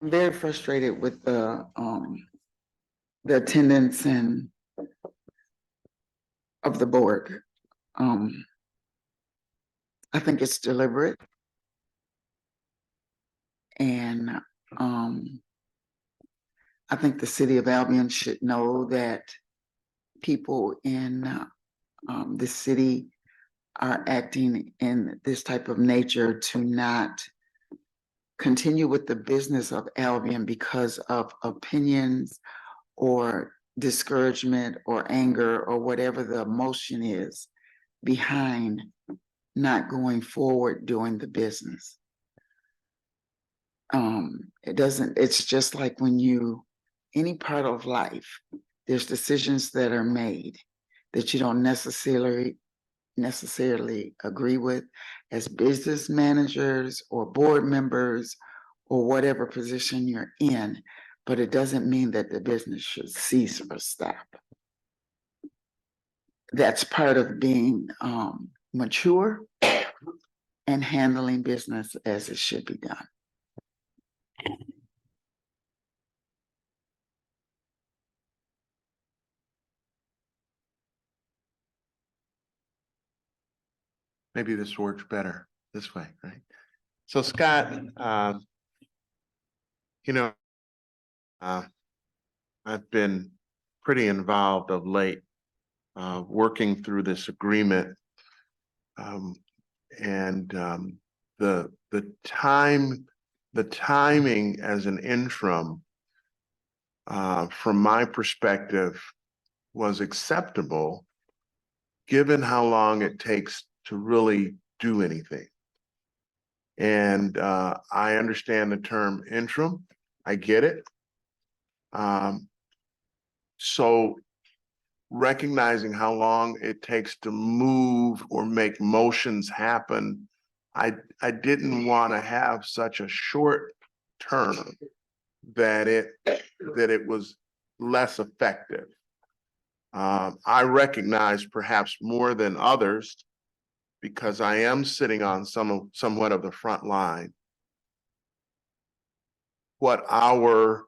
I'm very frustrated with the attendance and of the board. Um, I think it's deliberate, and um, I think the city of Albion should know that people in the city are acting in this type of nature to not continue with the business of Albion because of opinions or discouragement or anger or whatever the emotion is behind not going forward doing the business. It's just like when any part of life, there's decisions that are made that you don't necessarily agree with as business managers or board members or whatever position you're in, but it doesn't mean that the business should cease or stop. That's part of being mature and handling business as it should be done. Maybe this works better this way, right? So Scott, you know, I've been pretty involved of late, working through this agreement. The timing as an interim, from my perspective, was acceptable, given how long it takes to really do anything. And I understand the term interim. I get it. So recognizing how long it takes to move or make motions happen, I didn't want to have such a short term that it was less effective. I recognize perhaps more than others, because I am sitting on somewhat of the front line, what our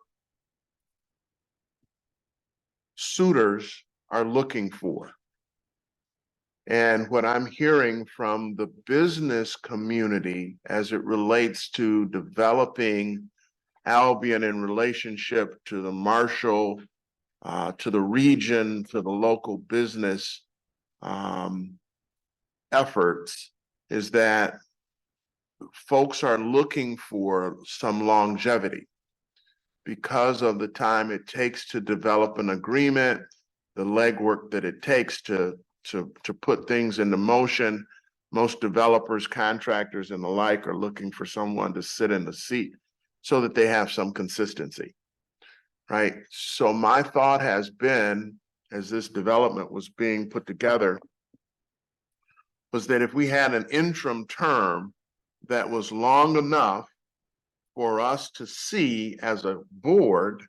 suitors are looking for. And what I'm hearing from the business community as it relates to developing Albion in relationship to the Marshall, to the region, to the local business efforts, is that folks are looking for some longevity because of the time it takes to develop an agreement, the legwork that it takes to put things into motion. Most developers, contractors, and the like are looking for someone to sit in the seat so that they have some consistency, right? So my thought has been, as this development was being put together, was that if we had an interim term that was long enough for us to see as a board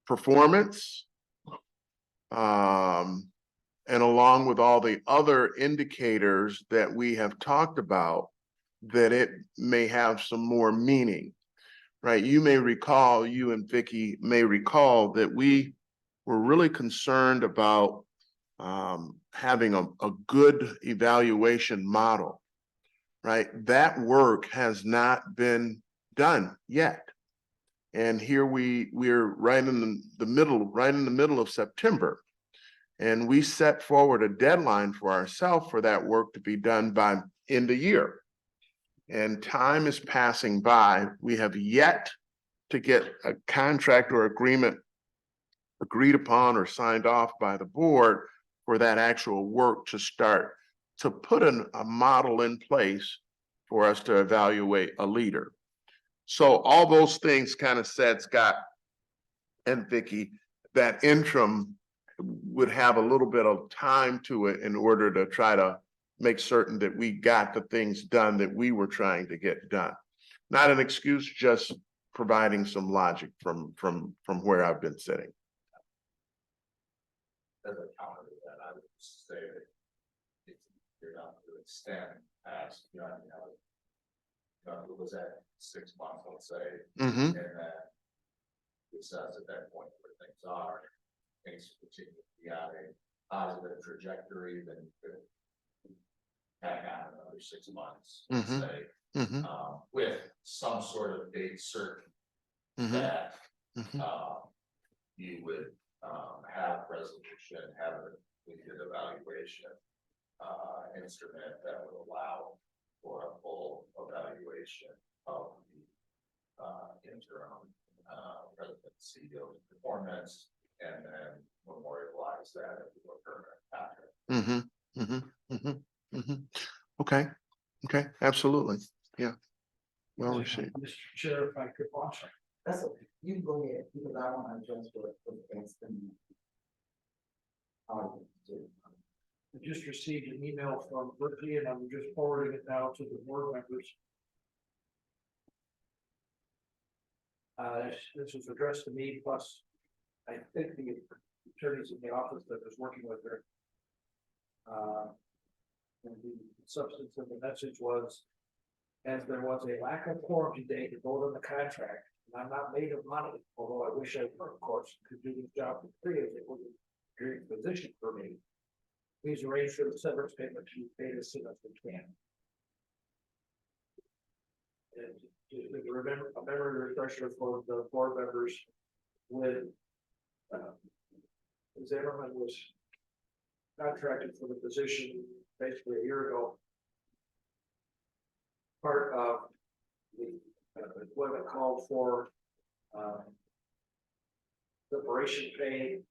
performance, and along with all the other indicators that we have talked about, that it may have some more meaning, right? You and Vicki may recall that we were really concerned about having a good evaluation model, right? That work has not been done yet. And here we're right in the middle of September. And we set forward a deadline for ourselves for that work to be done by end of year. And time is passing by. We have yet to get a contract or agreement agreed upon or signed off by the board for that actual work to start, to put a model in place for us to evaluate a leader. So all those things kind of said, Scott and Vicki, that interim would have a little bit of time to it in order to try to make certain that we got the things done that we were trying to get done. Not an excuse, just providing some logic from where I've been sitting. As a counter to that, I would say that if you're not to extend past, it was at 6 months, let's say, Mm-hmm. and then assess at that point where things are, things continue to be on a positive trajectory, then you could tack on another 6 months, let's Mhm. say, Mm-hmm. with some sort of date certain Mm-hmm. that, Mm-hmm. you would, have resolution, have a completed evaluation, instrument that would allow for a full evaluation of the, interim, residency of performance, and then memorialize that into a permanent contract. Mm-hmm. Mm-hmm. Mm-hmm. Mm-hmm. Okay. Okay. Absolutely. Yeah. Well received. Mr. Chair, if I could watch. That's okay. You can go ahead, because I want to address what the next thing. I just received an email from Berkeley and I'm just forwarding it now to the board members. This was addressed to me, plus I think the attorneys in the office that was working with her. And the substance of the message was, as there was a lack of quorum today to vote on the contract, and I'm not made of money, although I wish I were, of course, could do this job for free if it was a great position for me. Please arrange for the severance payment to be paid as soon as we can. And just remember, a memory refresher for the board members when Zimmerman was contracted for the position basically a year ago. Part of the employment called for separation pay,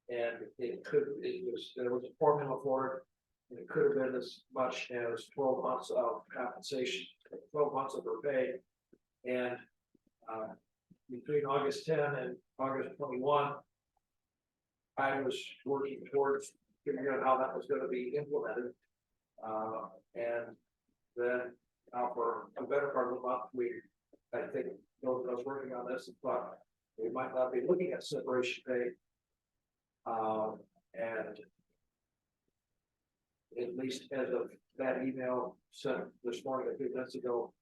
and there was a formula for it, and it could have been as much as 12 months of compensation, 12 months of her pay, and between August 10 and August 21, I was working towards figuring out how that was going to be implemented, and then for a better part of the month, I think those of us working on this thought we might not be looking at separation pay. And at least as of that email sent this morning, a few minutes ago,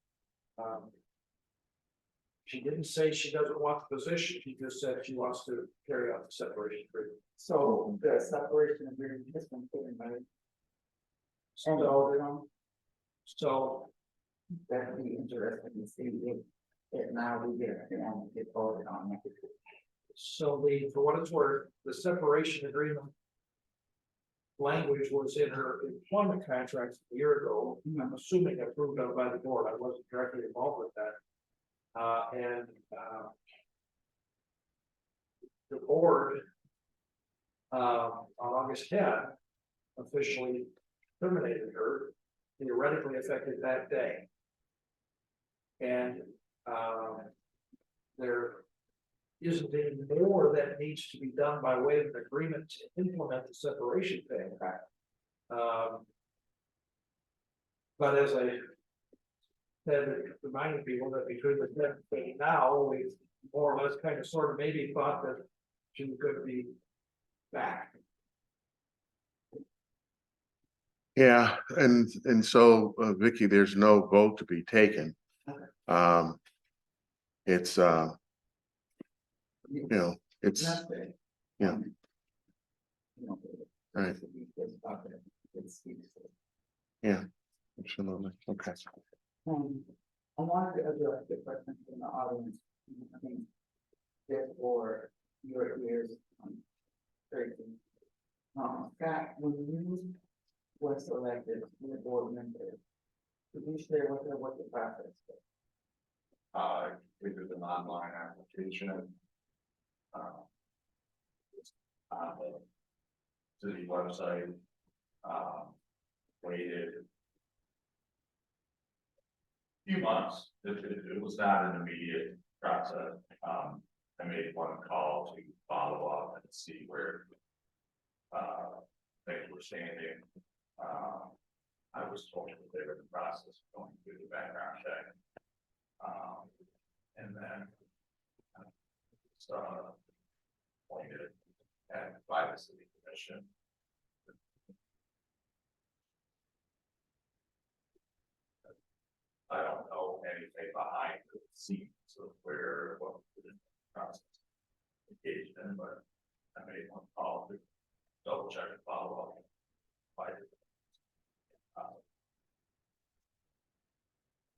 she didn't say she doesn't want the position. She just said she wants to carry out the separation agreement. So the separation agreement has been put in, right? And voted on. So That'd be interesting to see if now we get voted on next week. So for what it's worth, the separation agreement language was in her employment contracts a year ago. I'm assuming approved of by the board. I wasn't directly involved with that. The board on August 10 officially terminated her, theoretically effective that day. And there isn't any more that needs to be done by way of an agreement to implement the separation pay. But as I said, reminding people that between the 10th and now, we've more or less kind of sort of maybe thought that she was going to be back. Yeah, and so Vicky, there's no vote to be taken. It's you know, it's yeah. Right. Yeah, absolutely. Okay. I wanted to address the question from the audience. I think just for your ears, Tracy. Scott, when you were selected to be a board member, could you share with her what the process was? We did an online application. On the city website, waited a few months. It was not an immediate process. I made one call to follow up and see where things were standing. I was told that they were in the process of going through the background check. And then appointed by the city commission. I don't know behind the scenes of where, what the process engaged in, but I made one call to double check and follow up.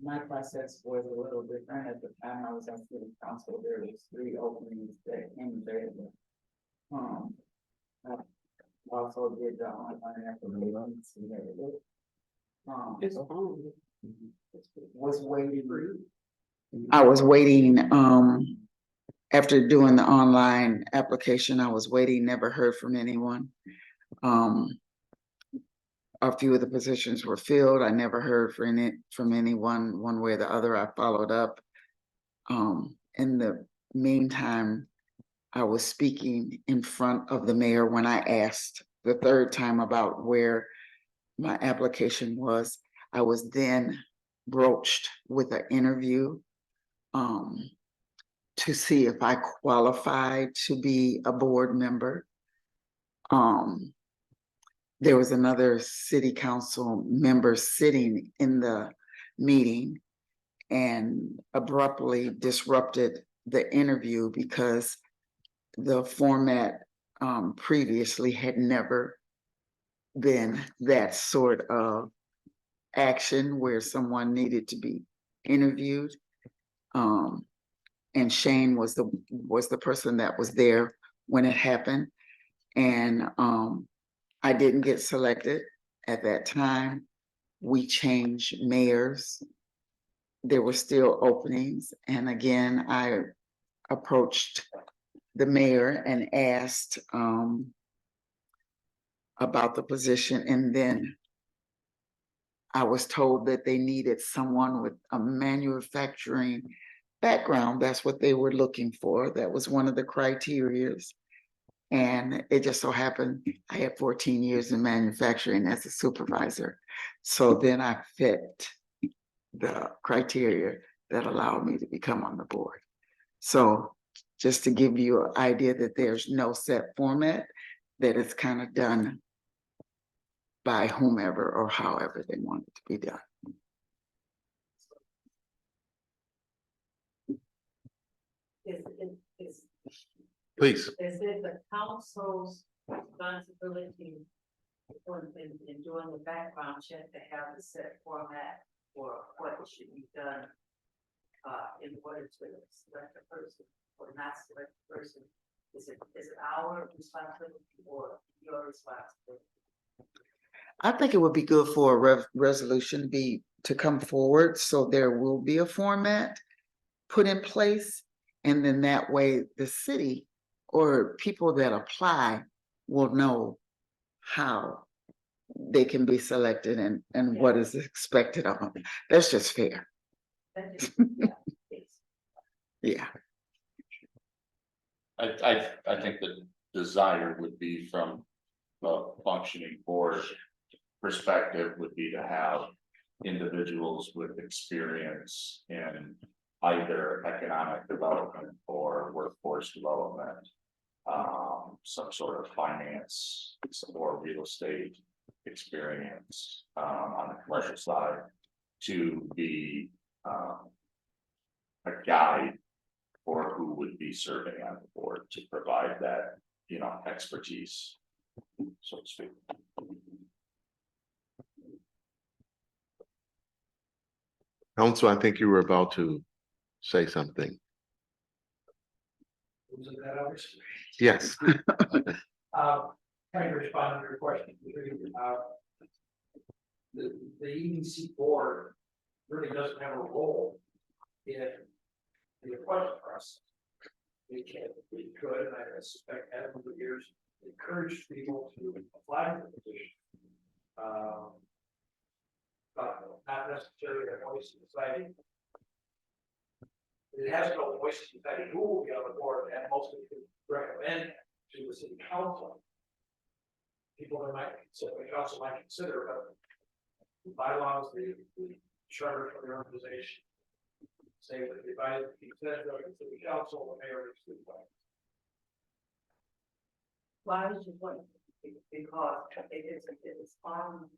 My process was a little different. At the time I was on city council, there was 3 openings that came available. I also did the online application. Was waiting. I was waiting, after doing the online application, I was waiting, never heard from anyone. A few of the positions were filled. I never heard from anyone, one way or the other. I followed up. In the meantime, I was speaking in front of the mayor when I asked the 3rd time about where my application was. I was then broached with an interview to see if I qualified to be a board member. There was another city council member sitting in the meeting and abruptly disrupted the interview because the format previously had never been that sort of action where someone needed to be interviewed. And Shane was the person that was there when it happened. And I didn't get selected at that time. We changed mayors. There were still openings. And again, I approached the mayor and asked about the position. And then I was told that they needed someone with a manufacturing background. That's what they were looking for. That was one of the criterias. And it just so happened I had 14 years in manufacturing as a supervisor. So then I fit the criteria that allowed me to become on the board. So just to give you an idea that there's no set format, that it's kind of done by whomever or however they want it to be done. Please. Is it the council's responsibility in doing the background check to have the set format for what should be done in order to select a person or not select a person? Is it our responsibility or your responsibility? I think it would be good for a resolution to come forward, so there will be a format put in place, and then that way the city or people that apply will know how they can be selected and what is expected of them. That's just fair. Yeah. I think the desire would be from a functioning board perspective would be to have individuals with experience in either economic development or workforce development, some sort of finance or real estate experience on the commercial side to be a guide for who would be serving on the board to provide that, expertise, so to speak. Council, I think you were about to say something. Wasn't that obvious? Yes. Trying to respond to your question. The EDC board really doesn't have a role in the appointment process. We could, and I suspect as over the years, encourage people to apply for the position. But not necessarily a voice in deciding. It has no voice in deciding who will be on the board, and mostly to recommend to the city council. People that might consider, the council might consider, but the bylaws, the charter for the organization say that if I consent to the city council, the mayor is the one. Why is it what? Because it's on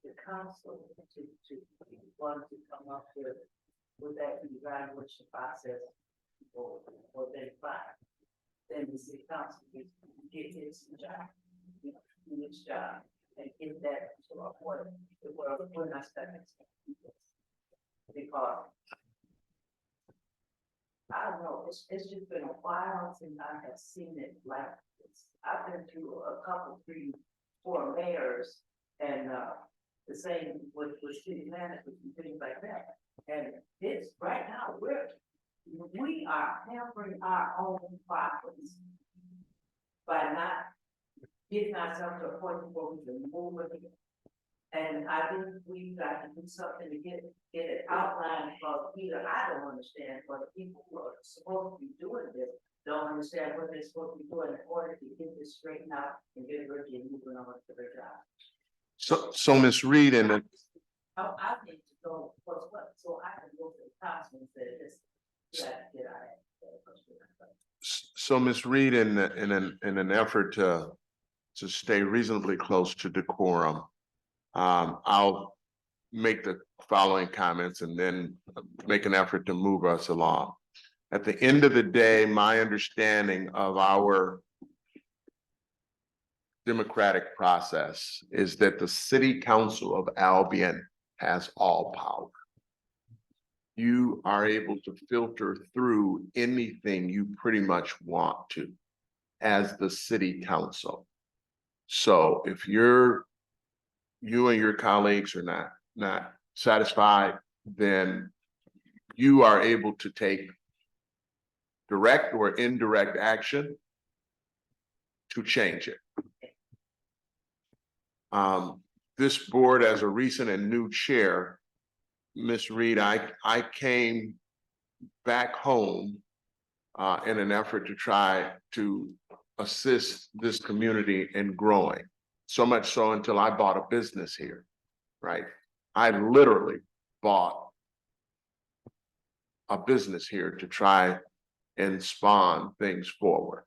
the council to want to come up with would that be evaluation process or then five? Then the city council gets its job, you know, do its job and get that to a point where we're not stuck in. Because I don't know, it's just been a while since I have seen it like this. I've been through a couple, 3, 4 mayors and the same with city managers and things like that. And it's right now, we are hampering our own properties by not getting ourselves to a point where we can move it. And I think we've got to do something to get it outlined, because either I don't understand, or the people who are supposed to be doing this don't understand what they're supposed to be doing in order to get this straightened out and get ready and moving on to their job. So Ms. Reed, and I need to go, what's what, so I can go to the council and say this, get out of it. so Ms. Reed, in an effort to stay reasonably close to decorum, I'll make the following comments and then make an effort to move us along. At the end of the day, my understanding of our democratic process is that the city council of Albion has all power. You are able to filter through anything you pretty much want to as the city council. So if you and your colleagues are not satisfied, then you are able to take direct or indirect action to change it. This board, as a recent and new chair, Ms. Reed, I came back home in an effort to try to assist this community in growing. So much so until I bought a business here, right? I literally bought a business here to try and spawn things forward.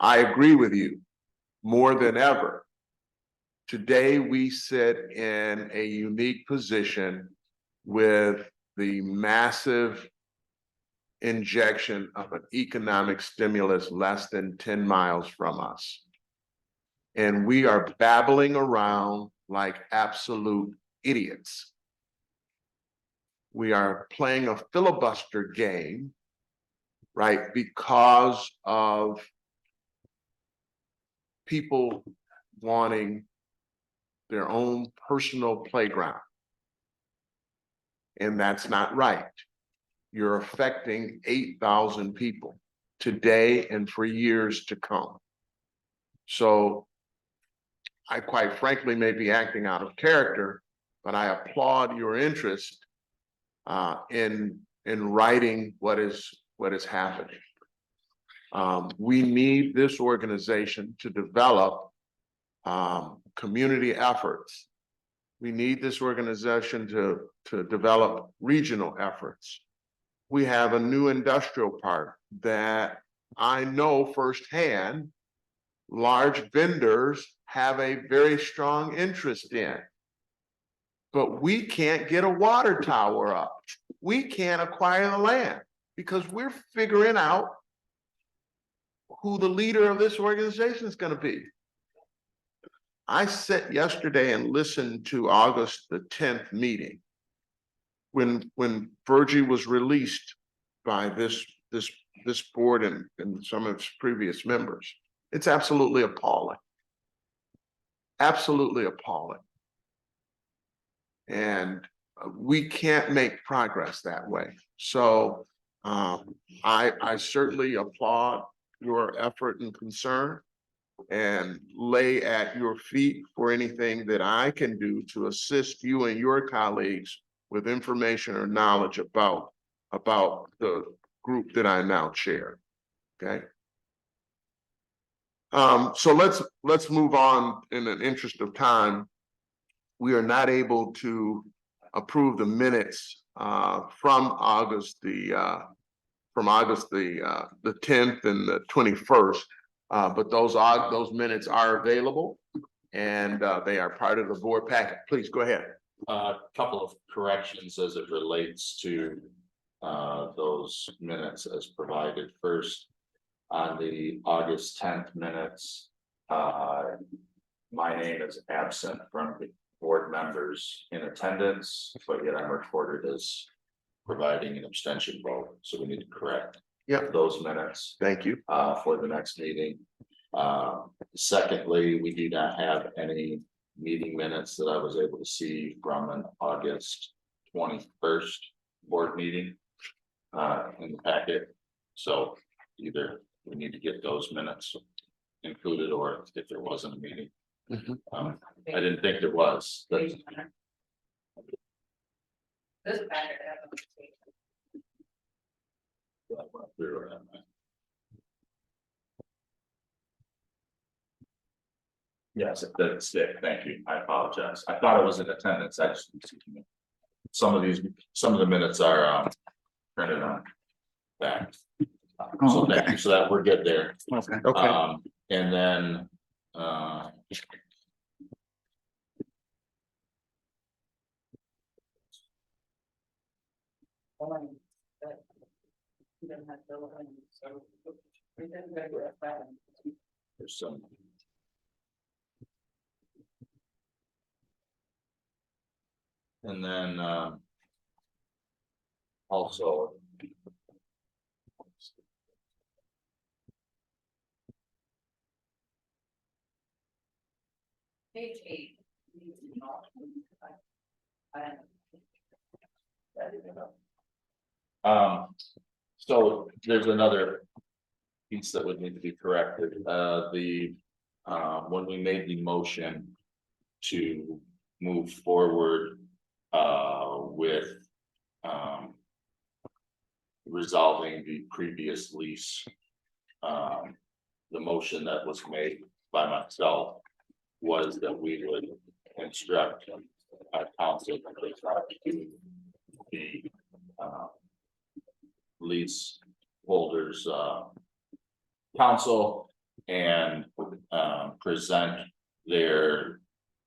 I agree with you more than ever. Today, we sit in a unique position with the massive injection of an economic stimulus less than 10 miles from us. And we are babbling around like absolute idiots. We are playing a filibuster game, right? Because of people wanting their own personal playground. And that's not right. You're affecting 8,000 people today and for years to come. So I quite frankly may be acting out of character, but I applaud your interest in writing what is happening. We need this organization to develop community efforts. We need this organization to develop regional efforts. We have a new industrial park that I know firsthand large vendors have a very strong interest in. But we can't get a water tower up. We can't acquire the land because we're figuring out who the leader of this organization is going to be. I sat yesterday and listened to August the 10th meeting when Virgie was released by this board and some of its previous members. It's absolutely appalling. Absolutely appalling. And we can't make progress that way. So I certainly applaud your effort and concern and lay at your feet for anything that I can do to assist you and your colleagues with information or knowledge about the group that I now chair. Okay. So let's move on in the interest of time. We are not able to approve the minutes from August the 10th and the 21st, but those minutes are available and they are part of the board packet. Please go ahead. A couple of corrections as it relates to those minutes as provided. First, on the August 10th minutes, my name is absent from the board members in attendance, but yet I'm recorded as providing an abstention vote, so we need to correct Yep, those minutes thank you. for the next meeting. Secondly, we do not have any meeting minutes that I was able to see from an August 21st board meeting in the packet. So either we need to get those minutes included, or if there wasn't a meeting. Mhm. I didn't think there was. This packet has a mistake. Yes, that's it. Thank you. I apologize. I thought it was in attendance. I just. Some of the minutes are printed on back. Oh, So thank okay. you. So that we're good there. Okay. Okay, And then, You don't have to look on, so we didn't go to that. there's some. And then, also. Page 8. So there's another piece that would need to be corrected, when we made the motion to move forward, with, resolving the previous lease. The motion that was made by myself was that we would instruct our council to the, lease holders, council and, present their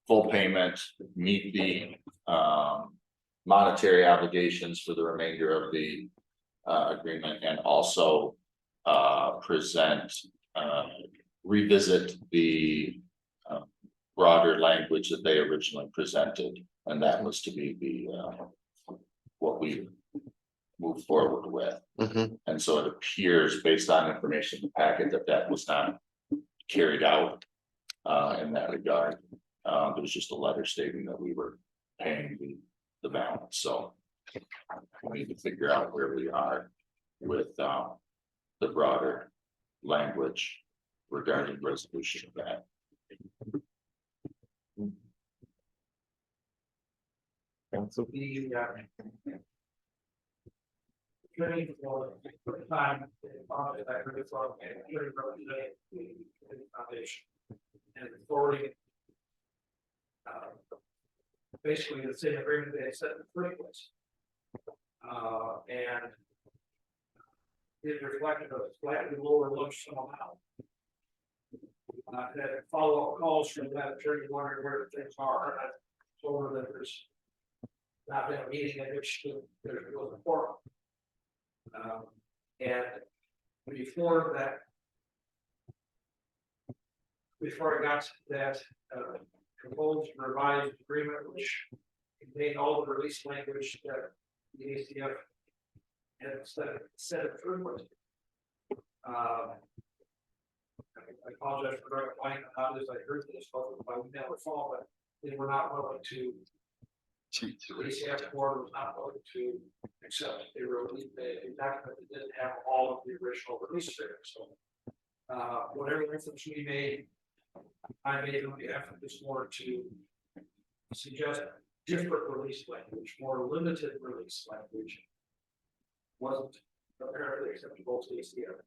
full payment, meet the, monetary obligations for the remainder of the, agreement, and also, present, revisit the, broader language that they originally presented, and that was to be the, what we move forward with. mhm, And so it appears, based on information in the packet, that that was not carried out in that regard. There was just a letter stating that we were paying the balance, so we need to figure out where we are with the broader language regarding resolution of that. council. The attorney for the time, I heard it from attorney representing the foundation and authority. Basically the same agreement they set in the first place. And it reflected a slightly lower lump sum amount. Had follow-up calls from that attorney wondering where things are, and I told her that there's not been a meeting in which there was a forum. And before that, before I got to that proposed revised agreement, which contained all the release language that the ACF had set it through. I apologize for drawing a blank on how it is I heard this, but we never saw that they were not willing to. The ACF board was not willing to accept a release, a document that didn't have all of the original release there, so. Whatever reference we made, I made on the effort this morning to suggest different release language, more limited release language. Wasn't apparently acceptable to the ACF.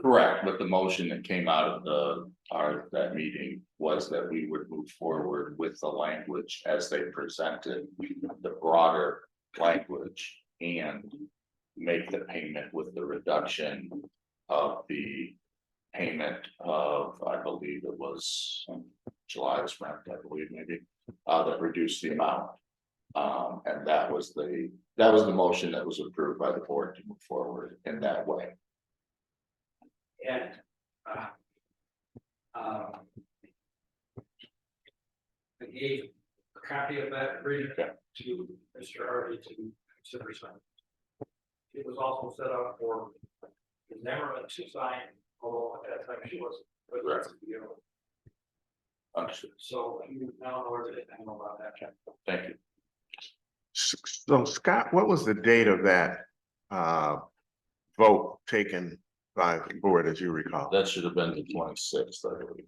Correct, but the motion that came out of that meeting was that we would move forward with the language as they presented the broader language and make the payment with the reduction of the payment of, I believe it was July's rent, I believe, maybe, that reduced the amount. And that was the motion that was approved by the board to move forward in that way. And, I gave a copy of that agreement Okay. to Mr. Harvey to consider signing. It was also set up for Zimmerman to sign, although at that time she wasn't. But the rest of the year. Understood. So you now know where to know about that. Thank you. So Scott, what was the date of that vote taken by the board, as you recall? That should have been the 26th, I believe.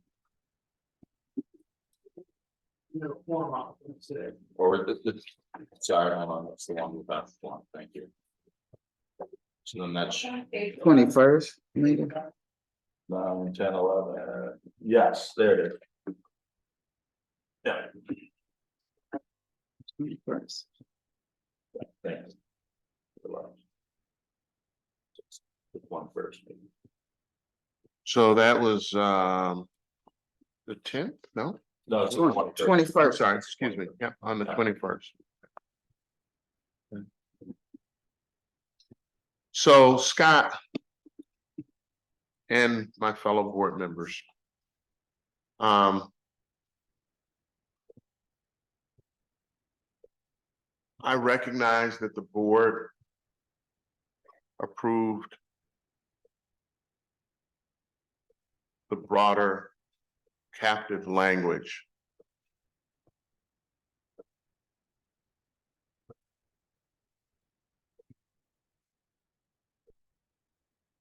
Form out today. Or sorry, hold on, that's the one without the form, thank you. So then that's 21st, maybe. 9, 10, 11, yes, there it is. Yeah, 21st. thanks. The one first, maybe. So that was the 10th? No, No, it's the 21st. 21st. I'm sorry, excuse me. Yep, on the 21st. So Scott and my fellow board members, I recognize that the board approved the broader captive language.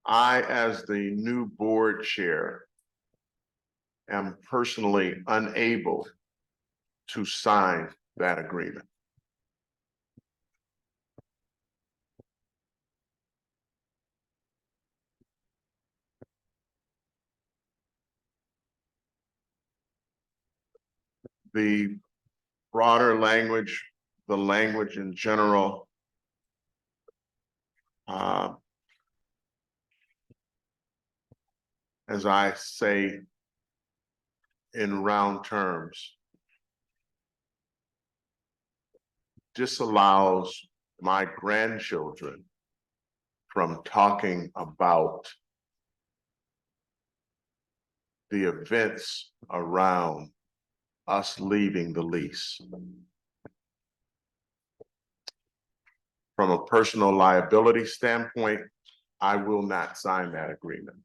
I, as the new board chair, am personally unable to sign that agreement. The broader language, the language in general, as I say in round terms, disallows my grandchildren from talking about the events around us leaving the lease. From a personal liability standpoint, I will not sign that agreement.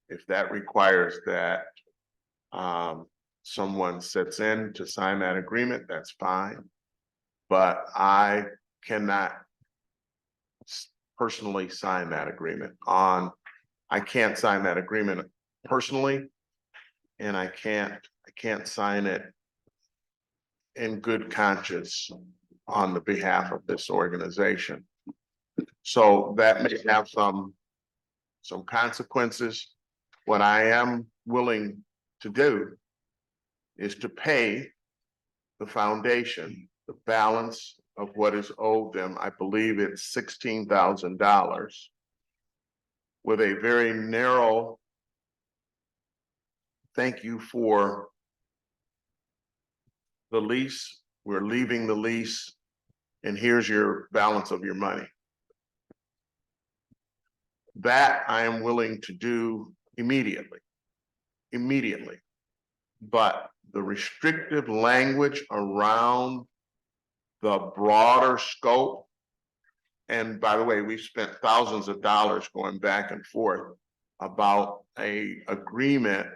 If that requires that someone sits in to sign that agreement, that's fine. But I cannot personally sign that agreement I can't sign that agreement personally, and I can't sign it in good conscience on the behalf of this organization. So that may have some consequences. What I am willing to do is to pay the foundation the balance of what is owed them. I believe it's $16,000 with a very narrow thank you for the lease. We're leaving the lease, and here's your balance of your money. That I am willing to do immediately. But the restrictive language around the broader scope, and by the way, we've spent thousands of dollars going back and forth about an agreement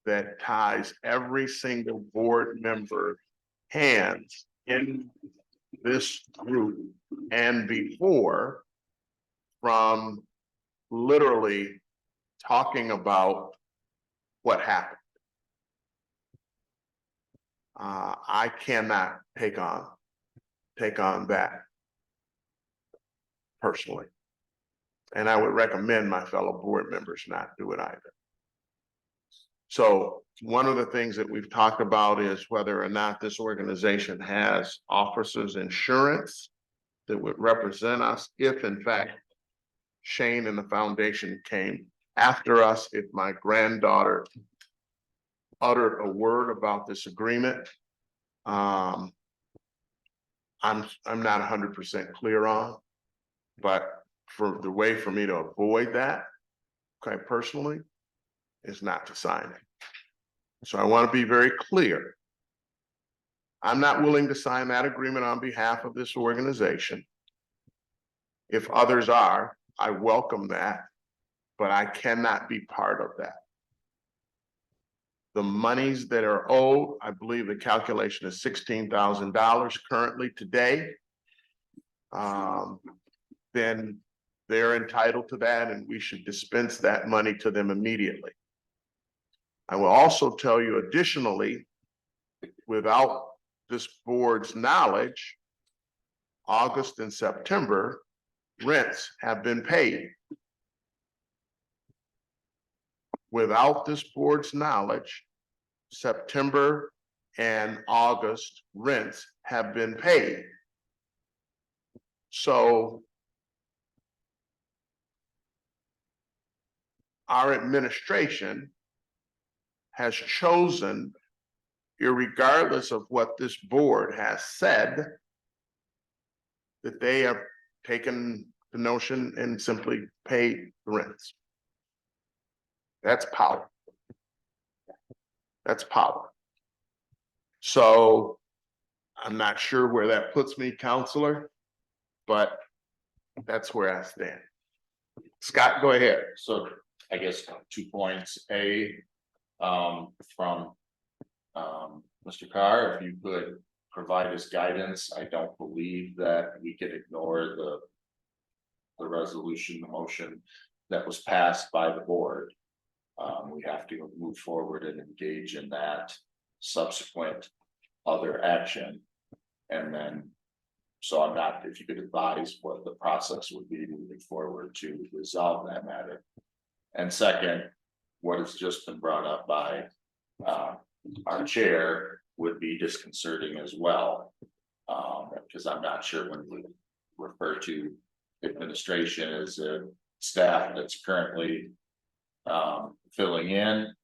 that ties every single board member hands in this group and before, from literally talking about what happened. I cannot take on that personally. And I would recommend my fellow board members not do it either. So one of the things that we've talked about is whether or not this organization has officers insurance that would represent us if in fact Shane and the foundation came after us, if my granddaughter uttered a word about this agreement. I'm not 100% clear on, but for the way for me to avoid that, okay, personally, is not to sign it. So I want to be very clear. I'm not willing to sign that agreement on behalf of this organization. If others are, I welcome that, but I cannot be part of that. The monies that are owed, I believe the calculation is $16,000 currently today. Then they're entitled to that and we should dispense that money to them immediately. I will also tell you additionally, without this board's knowledge, August and September rents have been paid. Without this board's knowledge, September and August rents have been paid. So our administration has chosen, irregardless of what this board has said, that they have taken the notion and simply paid the rents. That's power. That's power. So I'm not sure where that puts me, counselor, but that's where I stand. Scott, go ahead. So I guess 2 points. From Mr. Carr, if you could provide us guidance. I don't believe that we could ignore the resolution, the motion that was passed by the board. We have to move forward and engage in that subsequent other action. And then, so I'm not, if you could advise what the process would be moving forward to resolve that matter. And second, what has just been brought up by our chair would be disconcerting as well. Because I'm not sure when we refer to administration as a staff that's currently filling in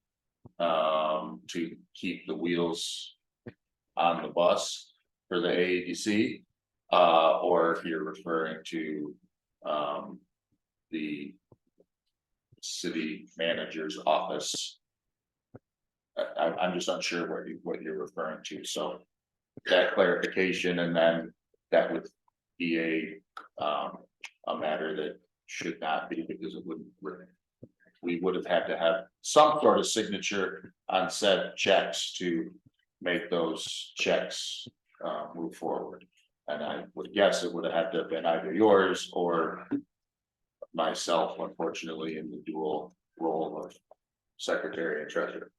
to keep the wheels on the bus for the AADC, or if you're referring to the city manager's office. I'm just unsure what you're referring to, so that clarification, and then that would be a matter that should not be, because it wouldn't, we would have had to have some sort of signature on said checks to make those checks move forward. And I would guess it would have had to have been either yours or myself, unfortunately, in the dual role of secretary and treasurer.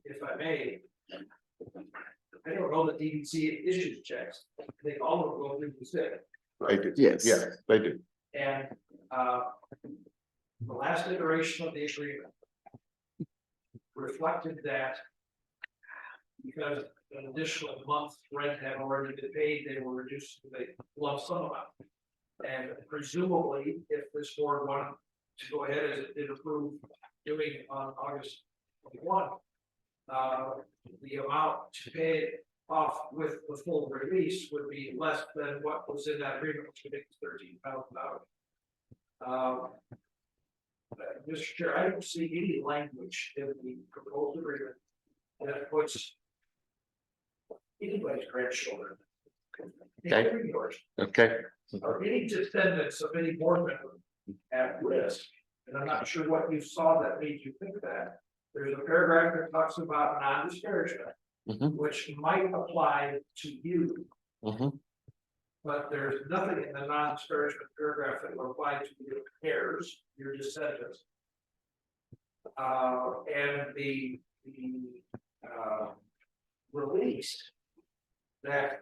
If I may, I don't know that DDC issues checks. They all go through the city. They do. Yes. Yes, they do. And the last iteration of the agreement reflected that because an additional month's rent had already been paid, they were reduced to the lump sum amount. And presumably, if this board wanted to go ahead as it did approve doing on August 21, the amount to pay it off with the full release would be less than what was in that agreement, which I think is $13,000. Mr. Chair, I don't see any language in the proposed agreement that puts anybody's grandchildren, including yours, Okay. or any descendants of any board member at risk. And I'm not sure what you saw that made you think that. There's a paragraph that talks about non-disparagement, which might apply to you. But there's nothing in the non-disparagement paragraph that will apply to your heirs, your descendants. And the release that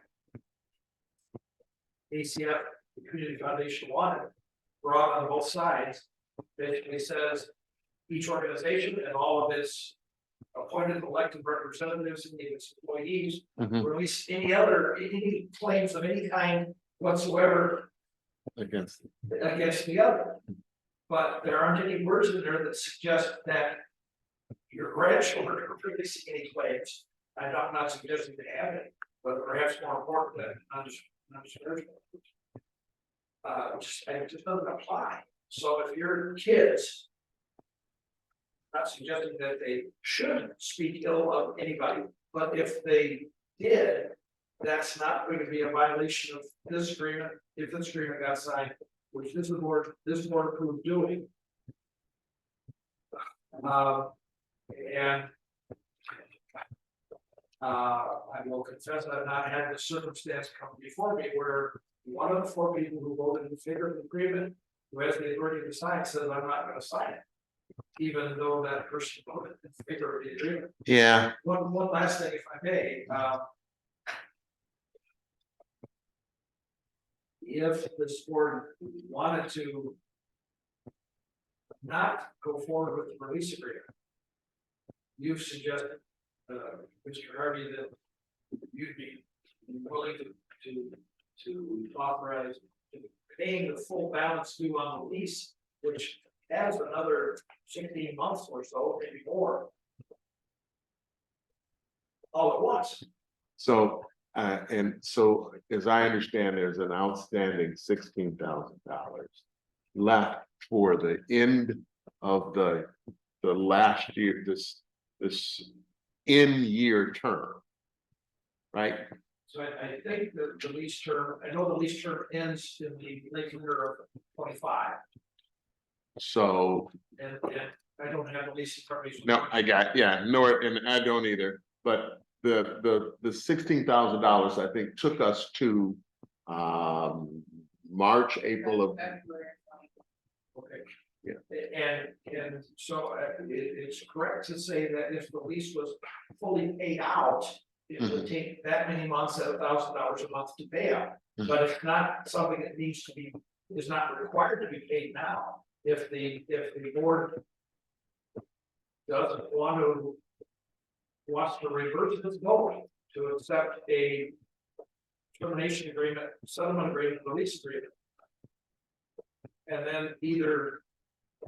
ACF, the Community Foundation wanted, brought on both sides, basically says each organization and all of its appointed elected representatives and its employees, release any claims of any kind whatsoever Against. against the other. But there aren't any words in there that suggest that your grandchildren are releasing any claims. I'm not suggesting they have any, but perhaps more important than understood. It just doesn't apply. So if your kids, not suggesting that they should speak ill of anybody, but if they did, that's not going to be a violation of this agreement, if this agreement got signed, which this board approved doing. And I will confess I've not had the circumstance come before me where one of the 4 people who voted in favor of the agreement, who has the authority to sign, says I'm not going to sign it, even though that person voted in favor of the agreement. Yeah. One last thing, if I may, if this board wanted to not go forward with the release agreement, you've suggested, Mr. Harvey, that you'd be willing to authorize paying the full balance due on the lease, which has another 16 months or so, maybe more, all at once. So, and so as I understand, there's an outstanding $16,000 left for the end of the last year, this in-year term, right? So I think that the lease term, I know the lease term ends in the late year of 25, So, and I don't have the lease information. no, I got, yeah, nor, and I don't either, but the $16,000, I think, took us to March, April of, February. Okay. Yeah. And so it's correct to say that if the lease was fully paid out, it would take that many months at $1,000 a month to pay out. Mhm. But it's not something that needs to be, is not required to be paid now. If the board doesn't wants to reverse its going to accept a termination agreement, settlement agreement, release agreement. And then either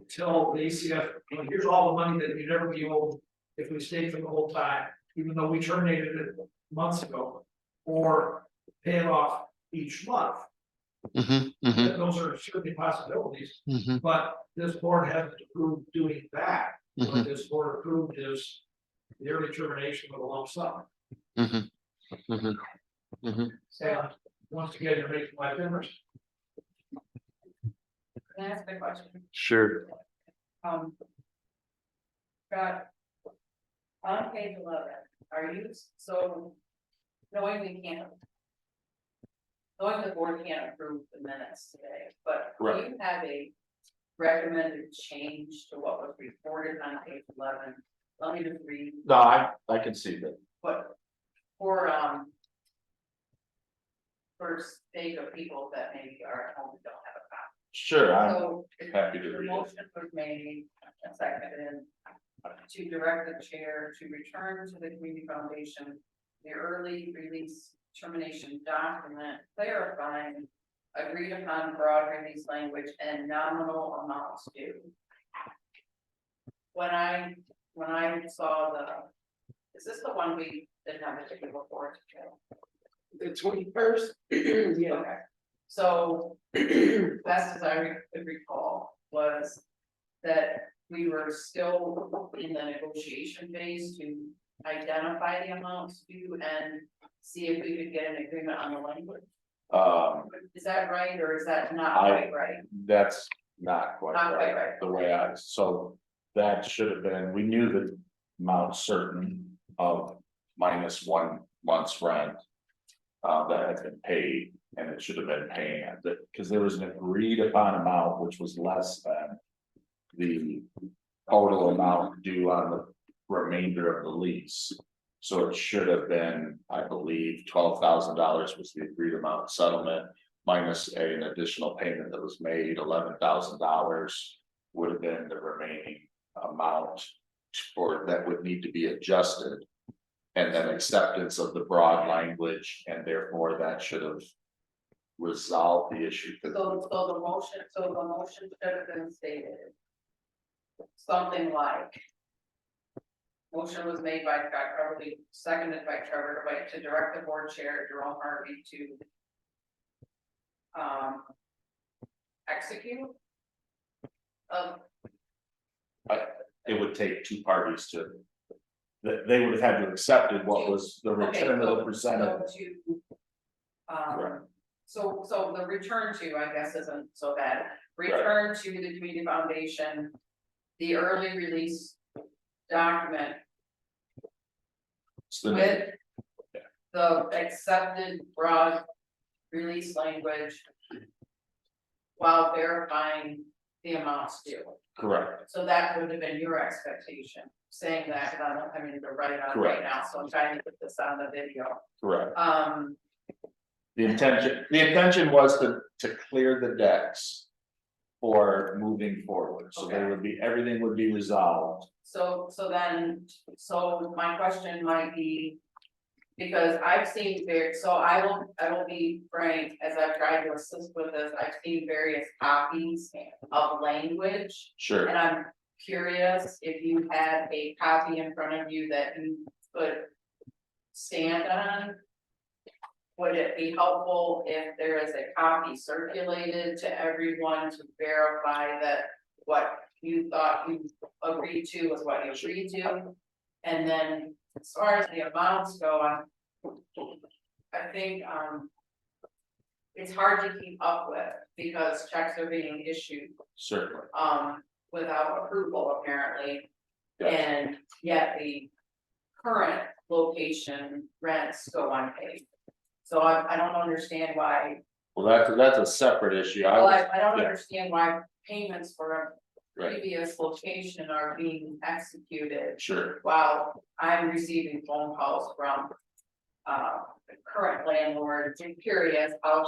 tell the ACF, well, here's all the money that you never be owed if we stayed for the whole time, even though we terminated it months ago, or pay it off each month. Those are certainly possibilities, but this board hasn't approved doing that. What this board approved is the early termination of a lump sum. And once again, you're making my difference. Can I ask a question? Sure. Got on page 11, are you, so knowing the board can't approve the minutes today, but do Right. you have a recommended change to what was reported on page 11? Let me just read, No, I can see that. but for sake of people that maybe are at home and don't have a copy. Sure, I'm So happy to the read it. motion was made, and seconded, to direct the chair to return to the community foundation the early release termination document clarifying agreed upon broad release language and nominal amounts due. When I saw is this the one we didn't have to take before? The 21st, yeah, Okay, so best as I could recall was that we were still in the negotiation phase to identify the amounts due and see if we could get an agreement on the language. Is that right, or is that not quite right? That's not quite Not quite right, right. the way so that should have been, we knew the amount certain of minus 1 month's rent. That had been paid, and it should have been paying it, because there was an agreed upon amount which was less than the total amount due on the remainder of the lease. So it should have been, I believe, $12,000 was the agreed amount settlement, minus an additional payment that was made, $11,000 would have been the remaining amount for that would need to be adjusted. And then acceptance of the broad language, and therefore that should have resolved the issue. So the motion should have been stated. Something like, Motion was made by Scott Crowley, seconded by Trevor White to direct the board chair Jerome Harvey to execute. It would take two parties to. They would have had to accepted what was the return of the percentage. So the return to, I guess, isn't so bad. Return to the community foundation, the early release document It's the- with the accepted broad release language while verifying the amounts due. Correct, So that would have been your expectation, saying that, because I don't have anything to write on right Correct. now, so I'm trying to put this on the video. correct. The The intention was to clear the decks for moving forward, so there Okay. would be, everything would be resolved. So my question might be. Because I've seen I will be frank, as I've tried to assist with this, I've seen various copies of language. Sure, And I'm curious if you had a copy in front of you that you could stand on. Would it be helpful if there is a copy circulated to everyone to verify that what you thought you agreed to was what you agreed to? And then as far as the amounts go, I think, it's hard to keep up with because checks are being issued, certainly, without approval apparently. Yes. And yet the current location rents go unpaid. So I don't understand why, well, that's a separate issue, I don't yeah. understand why payments for a Right. previous location are being executed Sure, while I'm receiving phone calls from. The current landlord, I'm curious how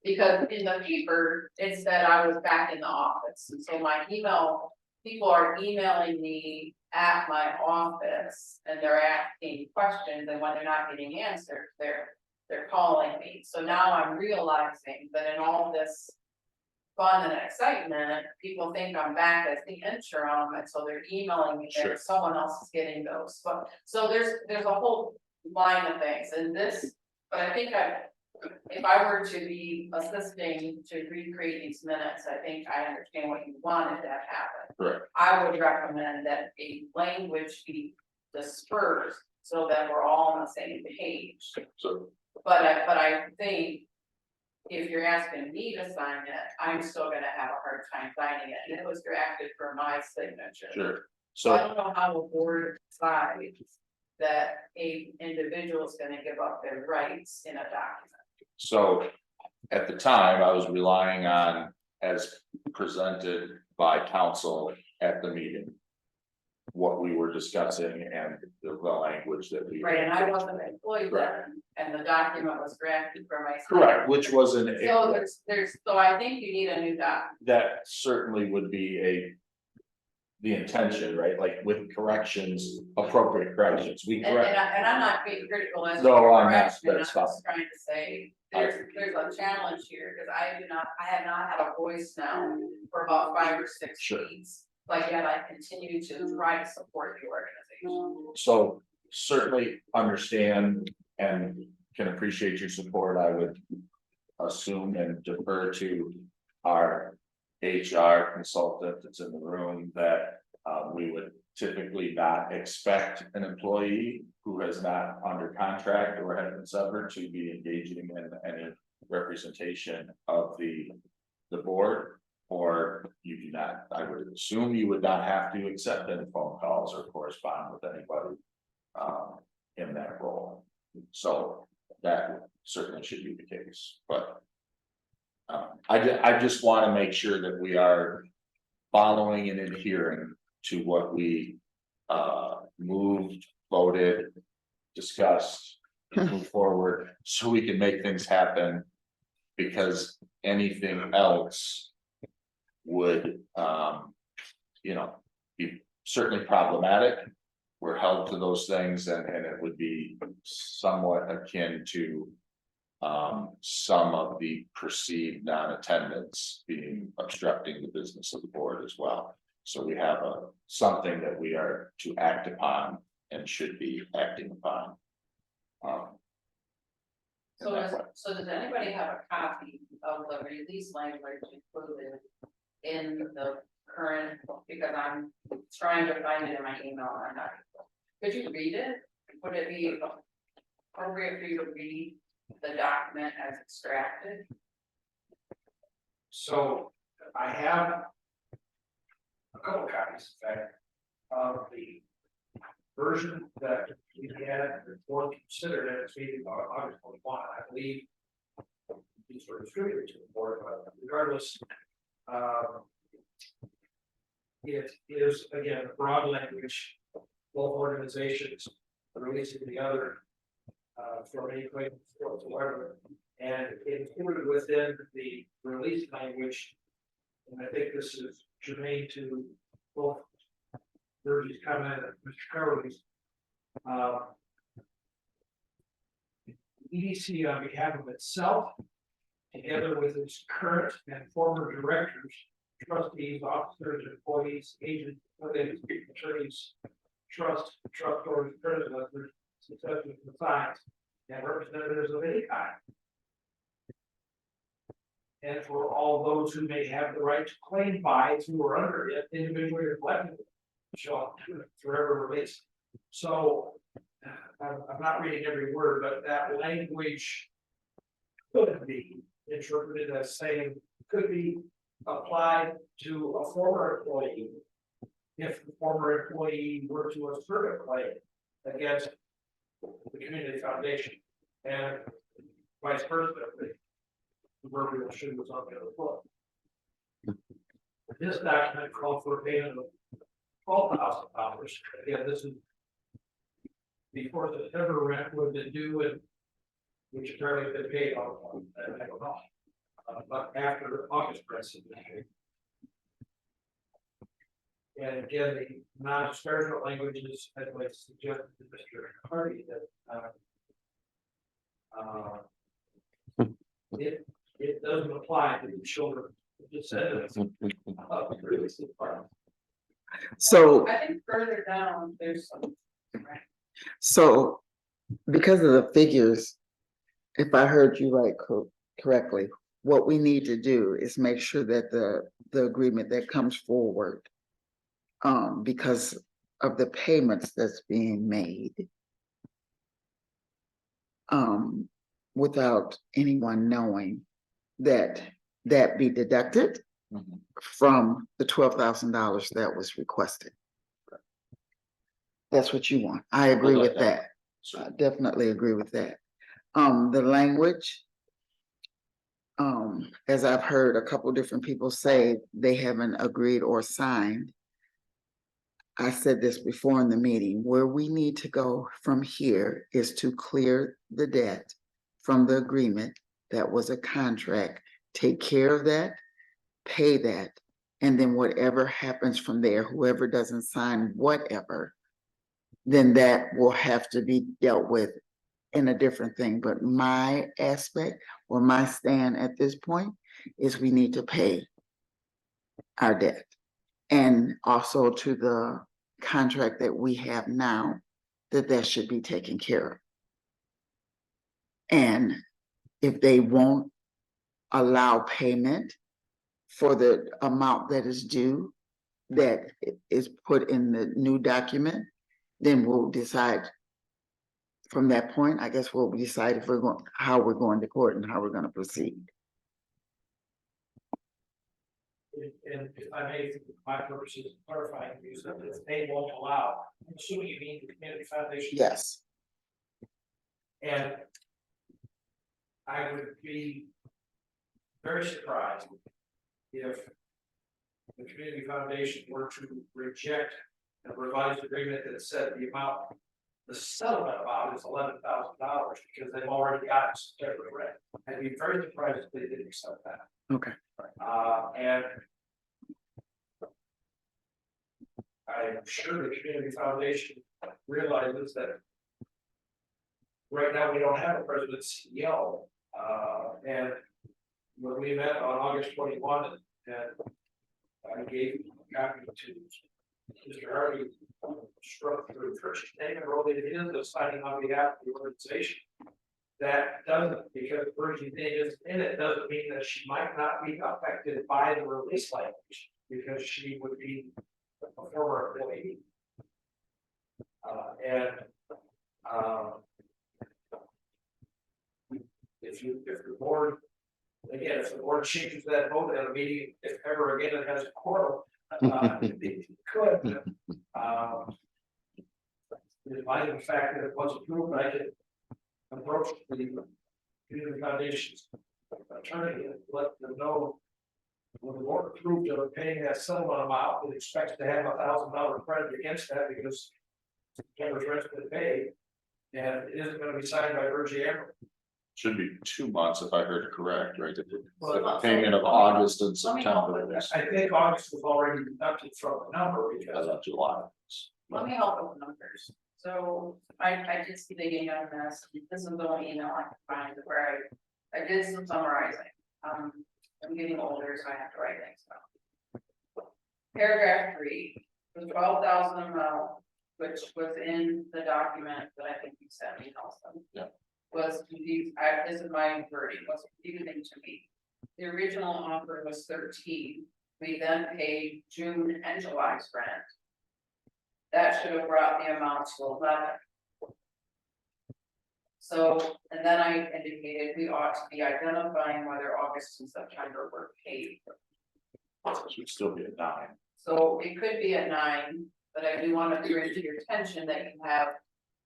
because in the paper, it said I was back in the office, and so my email. People are emailing me at my office and they're asking questions, and when they're not getting answers, they're calling me, so now I'm realizing that in all this. Fun and excitement, people think I'm back as the interim, and so they're emailing me Sure. that someone else is getting those, but, so there's a whole line of things, and this, but I think if I were to be assisting to recreate these minutes, I think I understand what you wanted to have happen. correct, I would recommend that a language be dispersed so that we're all on the same page, so, but I think. If you're asking me to sign it, I'm still gonna have a hard time signing it, and it was drafted for my signature. sure, So I so, don't know how a board decides that a individual is gonna give up their rights in a document. so. At the time, I was relying on, as presented by council at the meeting. What we were discussing and the language that we. Right, and I wasn't employed Correct. then, and the document was drafted for my. Correct, which was an. So so I think you need a new document. That certainly would be the intention, right, like with corrections, appropriate corrections, we And correct. I'm not being critical as. No, I'm not, correction, that's I'm just trying to say, I- there's a challenge here, because I have not had a voice now for about 5 or 6 Sure. weeks. But yet I continue to try to support the organization. So certainly understand and can appreciate your support, I would. Assume and defer to our HR consultant that's in the room that we would typically not expect an employee. Who has not under contract or has been severed to be engaging in any representation of the board. Or you do not, I would assume you would not have to accept any phone calls or correspond with anybody. In that role, so that certainly should be the case, but. I just want to make sure that we are following and adhering to what we moved, voted, discussed, move forward, so we can make things happen. Because anything else would, be certainly problematic. We're held to those things and it would be somewhat akin to. Some of the perceived non-attendance being obstructing the business of the board as well. So we have something that we are to act upon and should be acting upon. So does anybody have a copy of the release language included in the current, because I'm trying to find it in my email, and I'm not. Could you read it? Would it be appropriate for you to read the document as extracted? So I have a couple copies, in fact, of the version that we had before considered at its meeting on August 21, I believe. These were distributed to the board, but regardless, it is again broad language. Both organizations releasing the other from any claim whatsoever, and included within the release language. And I think this is germane to both Virgie's comment and Mr. Crowley's. EDC on behalf of itself, together with its current and former directors, trustees, officers, employees, agents, attorneys, trustors, presidents, successors, and signs, and representatives of any kind. And for all those who may have the right to claim by, through, or under it, individually or collectively, shall forever release. So I'm not reading every word, but that language could be interpreted as saying, could be applied to a former employee if the former employee were to assert a claim against the community foundation, and vice versa. The proverbial shoe was on the other foot. This document called for a payment of $12,000. Again, this is before the September rent would have been due, and which apparently been paid on, I don't know. But after August rent has been paid. And again, the non-disparagement language is, as I suggested to Mr. Hardy, that it doesn't apply to the children. It just says So, I think further down, there's some. so because of the figures, if I heard you right correctly, what we need to do is make sure that the agreement that comes forward, because of the payments that's being made, without anyone knowing, that be deducted from the $12,000 that was requested. That's what you want. I agree with that. I definitely agree with that. The language, as I've heard a couple different people say, they haven't agreed or signed. I said this before in the meeting, where we need to go from here is to clear the debt from the agreement that was a contract, take care of that, pay that, and then whatever happens from there, whoever doesn't sign whatever, then that will have to be dealt with in a different thing. But my aspect or my stand at this point is we need to pay our debt. And also to the contract that we have now, that should be taken care of. And if they won't allow payment for the amount that is due, that is put in the new document, then we'll decide from that point. I guess we'll decide if how we're going to court and how we're going to proceed. And if I may, for my purposes of clarifying, use that if they won't allow, I'm assuming you mean the community foundation. Yes. And I would be very surprised if the community foundation were to reject a revised agreement that said the settlement amount is $11,000 because they've already got September rent. I'd be very surprised if they didn't accept that. Okay. And I'm sure the community foundation realizes that right now we don't have a president CEO. And when we met on August 21, and I gave a copy to Mr. Hardy, run through church name and roll it in the signing on behalf of the organization. That doesn't, because Virgin name is in it, doesn't mean that she might not be affected by the release language, because she would be a former employee. If the board, again, if the board changes that vote at a meeting, if ever again it has a quorum, it could. In light of the fact that it was approved, I could approach the community foundation's attorney and let them know when the board approved of paying that settlement amount, it expects to have $1,000 credit against that because Cameron's rent's been paid, and it isn't gonna be signed by Virgin Emerald. Should be 2 months if I heard it correct, right? Well, The payment of August and Let me help September with is I think August was already deducted from the number because because of July. Let me help with numbers. So I did see the email on this. This is the only email I can find where I did some summarizing. I'm getting older, so I have to write things down. Paragraph 3, the 12,000 amount, which was in the document that I think you sent me also. Yeah. Was confused, this is my wording, was confusing to me. The original offer was 13. We then paid June and July's rent. That should have brought the amount to 11. So, and then I indicated we ought to be identifying whether August and September were paid. It should still be at 9. So it could be at 9, but I do want to bring to your attention that you have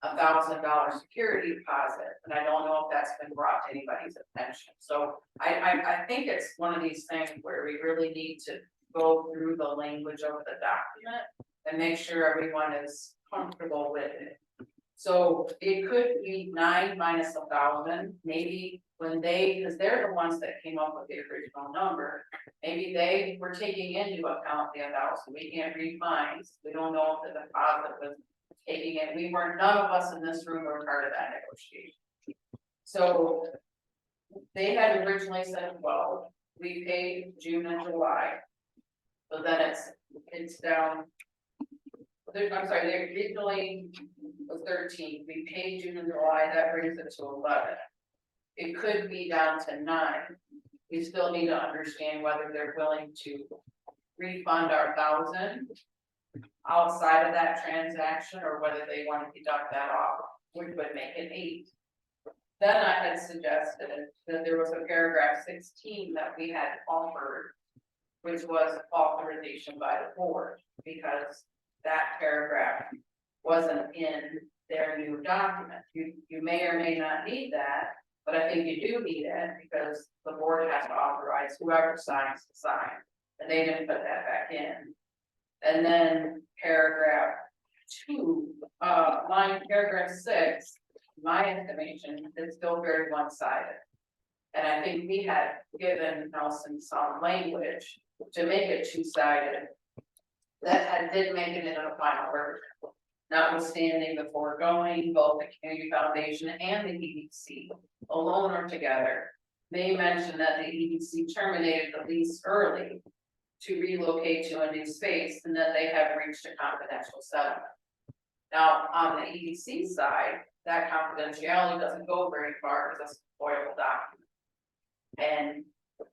$1,000 security deposit, and I don't know if that's been brought to anybody's attention. So I think it's one of these things where we really need to go through the language of the document and make sure everyone is comfortable with it. So it could be 9 minus 1,000, maybe when because they're the ones that came up with the original number. Maybe they were taking into account the 1,000, we can't read minds, we don't know if the deposit was taking it, none of us in this room were part of that negotiation. So they had originally said, well, we paid June and July. But then it's down. I'm sorry, they originally was 13, we paid June and July, that brings it to 11. It could be down to 9. We still need to understand whether they're willing to refund our 1,000 outside of that transaction, or whether they want to deduct that off, which would make it 8. Then I had suggested that there was a paragraph 16 that we had offered, which was authorization by the board, because that paragraph wasn't in their new document. You may or may not need that, but I think you do need it because the board has to authorize whoever signs to sign, and they didn't put that back in. And then paragraph 2, paragraph 6, my estimation is still very one-sided. And I think we had given Nelson some language to make it 2-sided that did make it into a final version. Notwithstanding the foregoing, both the community foundation and the EDC, alone or together, may mention that the EDC terminated the lease early to relocate to a new space, and that they have reached a confidential settlement. Now, on the EDC side, that confidentiality doesn't go very far because that's a foilable document. And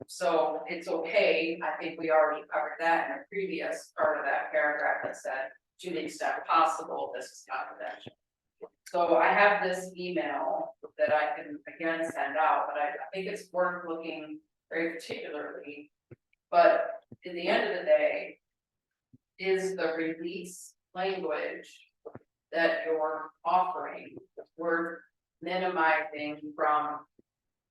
so it's okay, I think we already covered that in a previous part of that paragraph that said, to the extent possible, this is confidential. So I have this email that I can again send out, but I think it's worth looking very particularly. But at the end of the day, is the release language that you're offering worth minimizing from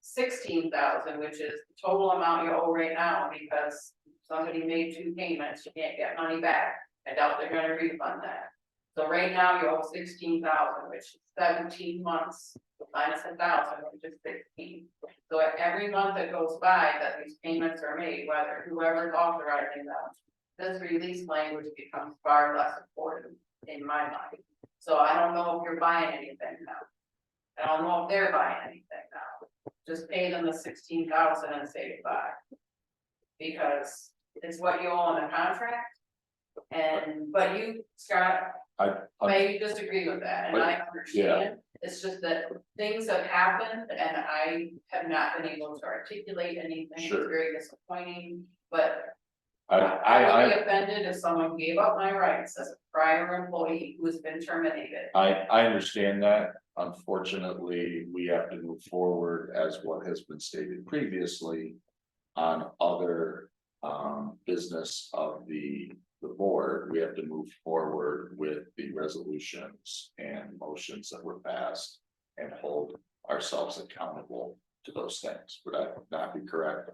16,000, which is the total amount you owe right now, because somebody made 2 payments, you can't get money back. I doubt they're gonna refund that. So right now you owe 16,000, which is 17 months minus 1,000, which is 16. So at every month that goes by that these payments are made, whether whoever's authorizing them, this release language becomes far less important in my mind. So I don't know if you're buying anything now. I don't know if they're buying anything now. Just pay them the 16,000 and say goodbye. Because it's what you owe on the contract. But you, Scott, I, may disagree with that, and I understand. It's just that things have happened and I have not been able to articulate anything. It's Sure. very disappointing, but I, I would be offended if someone gave up my rights as a prior employee who's been terminated. I understand that. Unfortunately, we have to move forward as what has been stated previously on other business of the board. We have to move forward with the resolutions and motions that were passed and hold ourselves accountable to those things. Would I not be correct?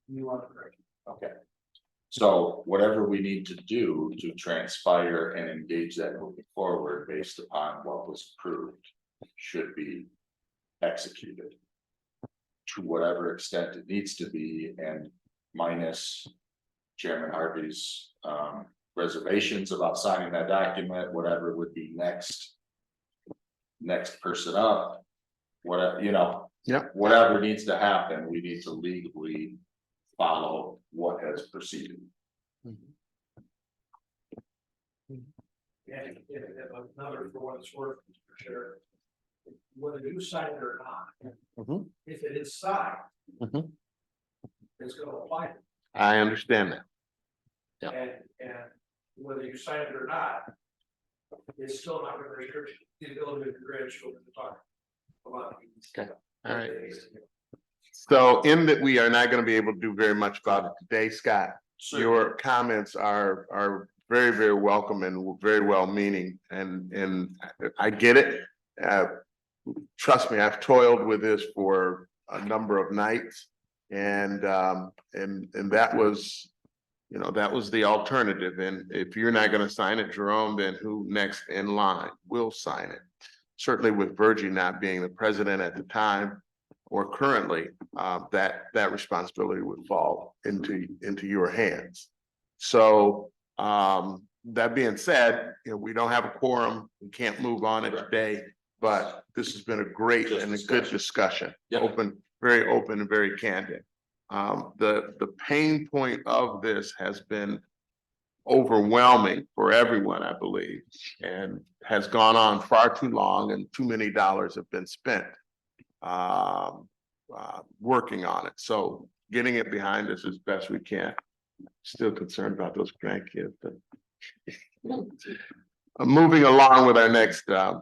You are correct. Okay. So whatever we need to do to transpire and engage that moving forward based upon what was approved should be executed to whatever extent it needs to be, and minus Chairman Harvey's reservations about signing that document, whatever would be next person up, whatever, you know. Yep. Whatever needs to happen, we need to legally follow what has proceeded. And another for what it's worth, Mr. Chair. Whether you sign it or not, Mhm. if it is signed, Mhm. it's gonna apply. I understand that. Yeah. And whether you sign it or not, it's still not gonna restrict the ability of your grandchildren to talk about. Okay. All right. So in that we are not gonna be able to do very much about it today, Scott, your comments are very, very welcome and very well meaning, and I get it. Trust me, I've toiled with this for a number of nights, and that was, you know, that was the alternative. And if you're not gonna sign it, Jerome, then who next in line will sign it? Certainly with Virgie not being the president at the time or currently, that responsibility would fall into your hands. So, that being said, you know, we don't have a quorum, we can't move on it today, but this has been a great and a good discussion. Yep. Very open and very candid. The pain point of this has been overwhelming for everyone, I believe, and has gone on far too long, and too many dollars have been spent working on it. So getting it behind us as best we can. Still concerned about those grandkids, but moving along with our next. I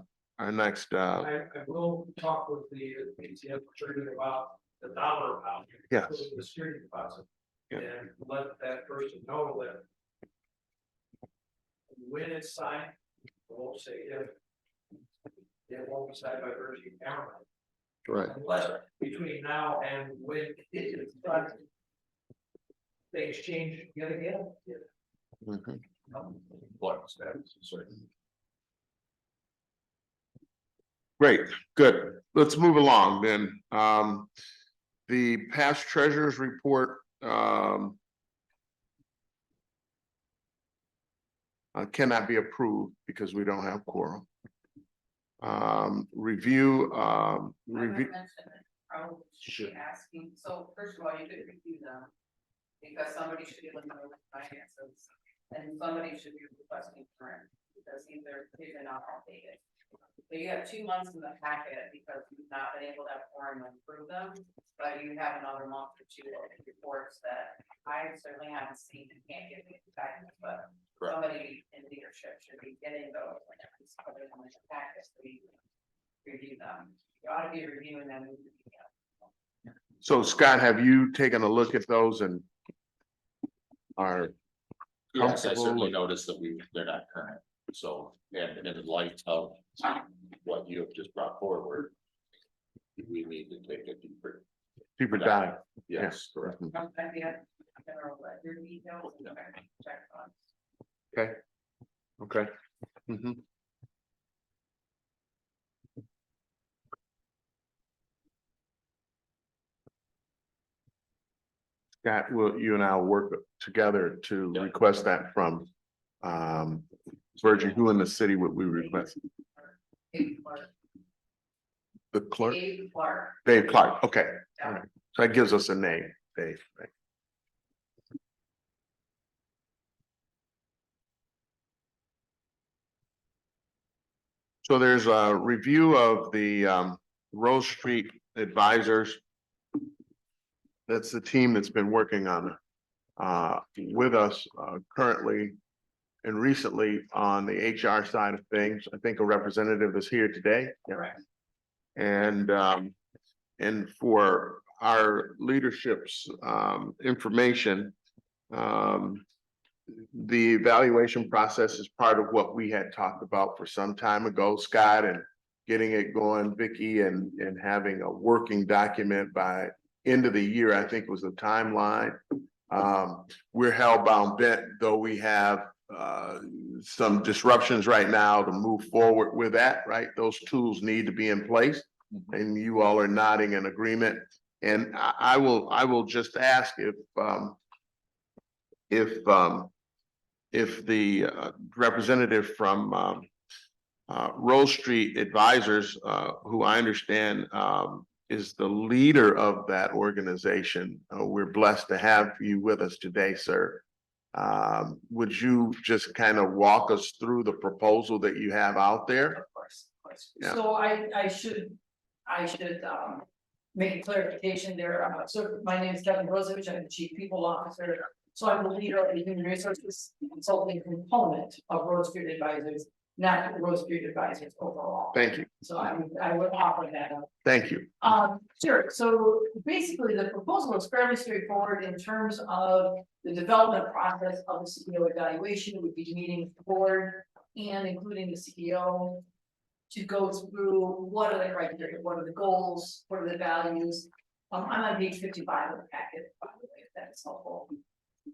will talk with the ATM attorney about the dollar amount. Yes. For the security deposit. Yeah. And let that person know that. When it's signed, I won't say if. It won't be signed by Virgie Cameron. Right. Unless between now and when it is done. Things change yet again. Mhm. Great, good. Let's move along then. The past treasurer's report, cannot be approved because we don't have quorum. Review. I mentioned it, probably should be asking, so first of all, you could review them. Because somebody should be looking over the finances, and somebody should be requesting current, because either they've been not updated. So you have 2 months in the packet because you've not been able to have forum and approve them, but you have another month or two of reports that I certainly haven't seen and can't give you guidance, but somebody in leadership should be getting those when it's covered in the packet, so you review them. You ought to be reviewing them. So Scott, have you taken a look at those and are Yes, I comfortable certainly with- noticed that they're not current, so, and in light of what you have just brought forward. We need to take a deeper dive? Yes, correct. General ledger details, check on. Okay. Okay. Mhm. Scott, will you and I will work together to Yep. request that from Virgie? Who in the city would we request? Dave Clark. The clerk? Dave Clark. Dave Clark, okay, Yeah. all right, so that gives us a name, Dave, right? So there's a review of the Rose Street Advisors. That's the team that's been working on with us currently and recently on the HR side of things. I think a representative is here today. Correct. And for our leadership's information, the evaluation process is part of what we had talked about for some time ago, Scott, and getting it going, Vicky, and having a working document by end of the year, I think was the timeline. We're hellbound bent, though we have some disruptions right now to move forward with that, right? Those tools need to be in place, and you all are nodding in agreement. And I will just ask if the representative from Rose Street Advisors, who I understand is the leader of that organization, we're blessed to have you with us today, sir. Would you just kind of walk us through the proposal that you have out there? Of course, of course. Yeah. So I should make a clarification there. So my name is Kevin Rosevich. I'm the Chief People Officer. So I'm the leader of the Human Resources Consulting component of Rose Street Advisors, not Rose Street Advisors overall. Thank you. So I would offer that up. Thank you. Sure. So basically, the proposal is fairly straightforward in terms of the development process of the CEO evaluation. It would be meeting with the board and including the CEO to go through what are the criteria, what are the goals, what are the values. I'm on page 55 of the packet, by the way, if that's helpful.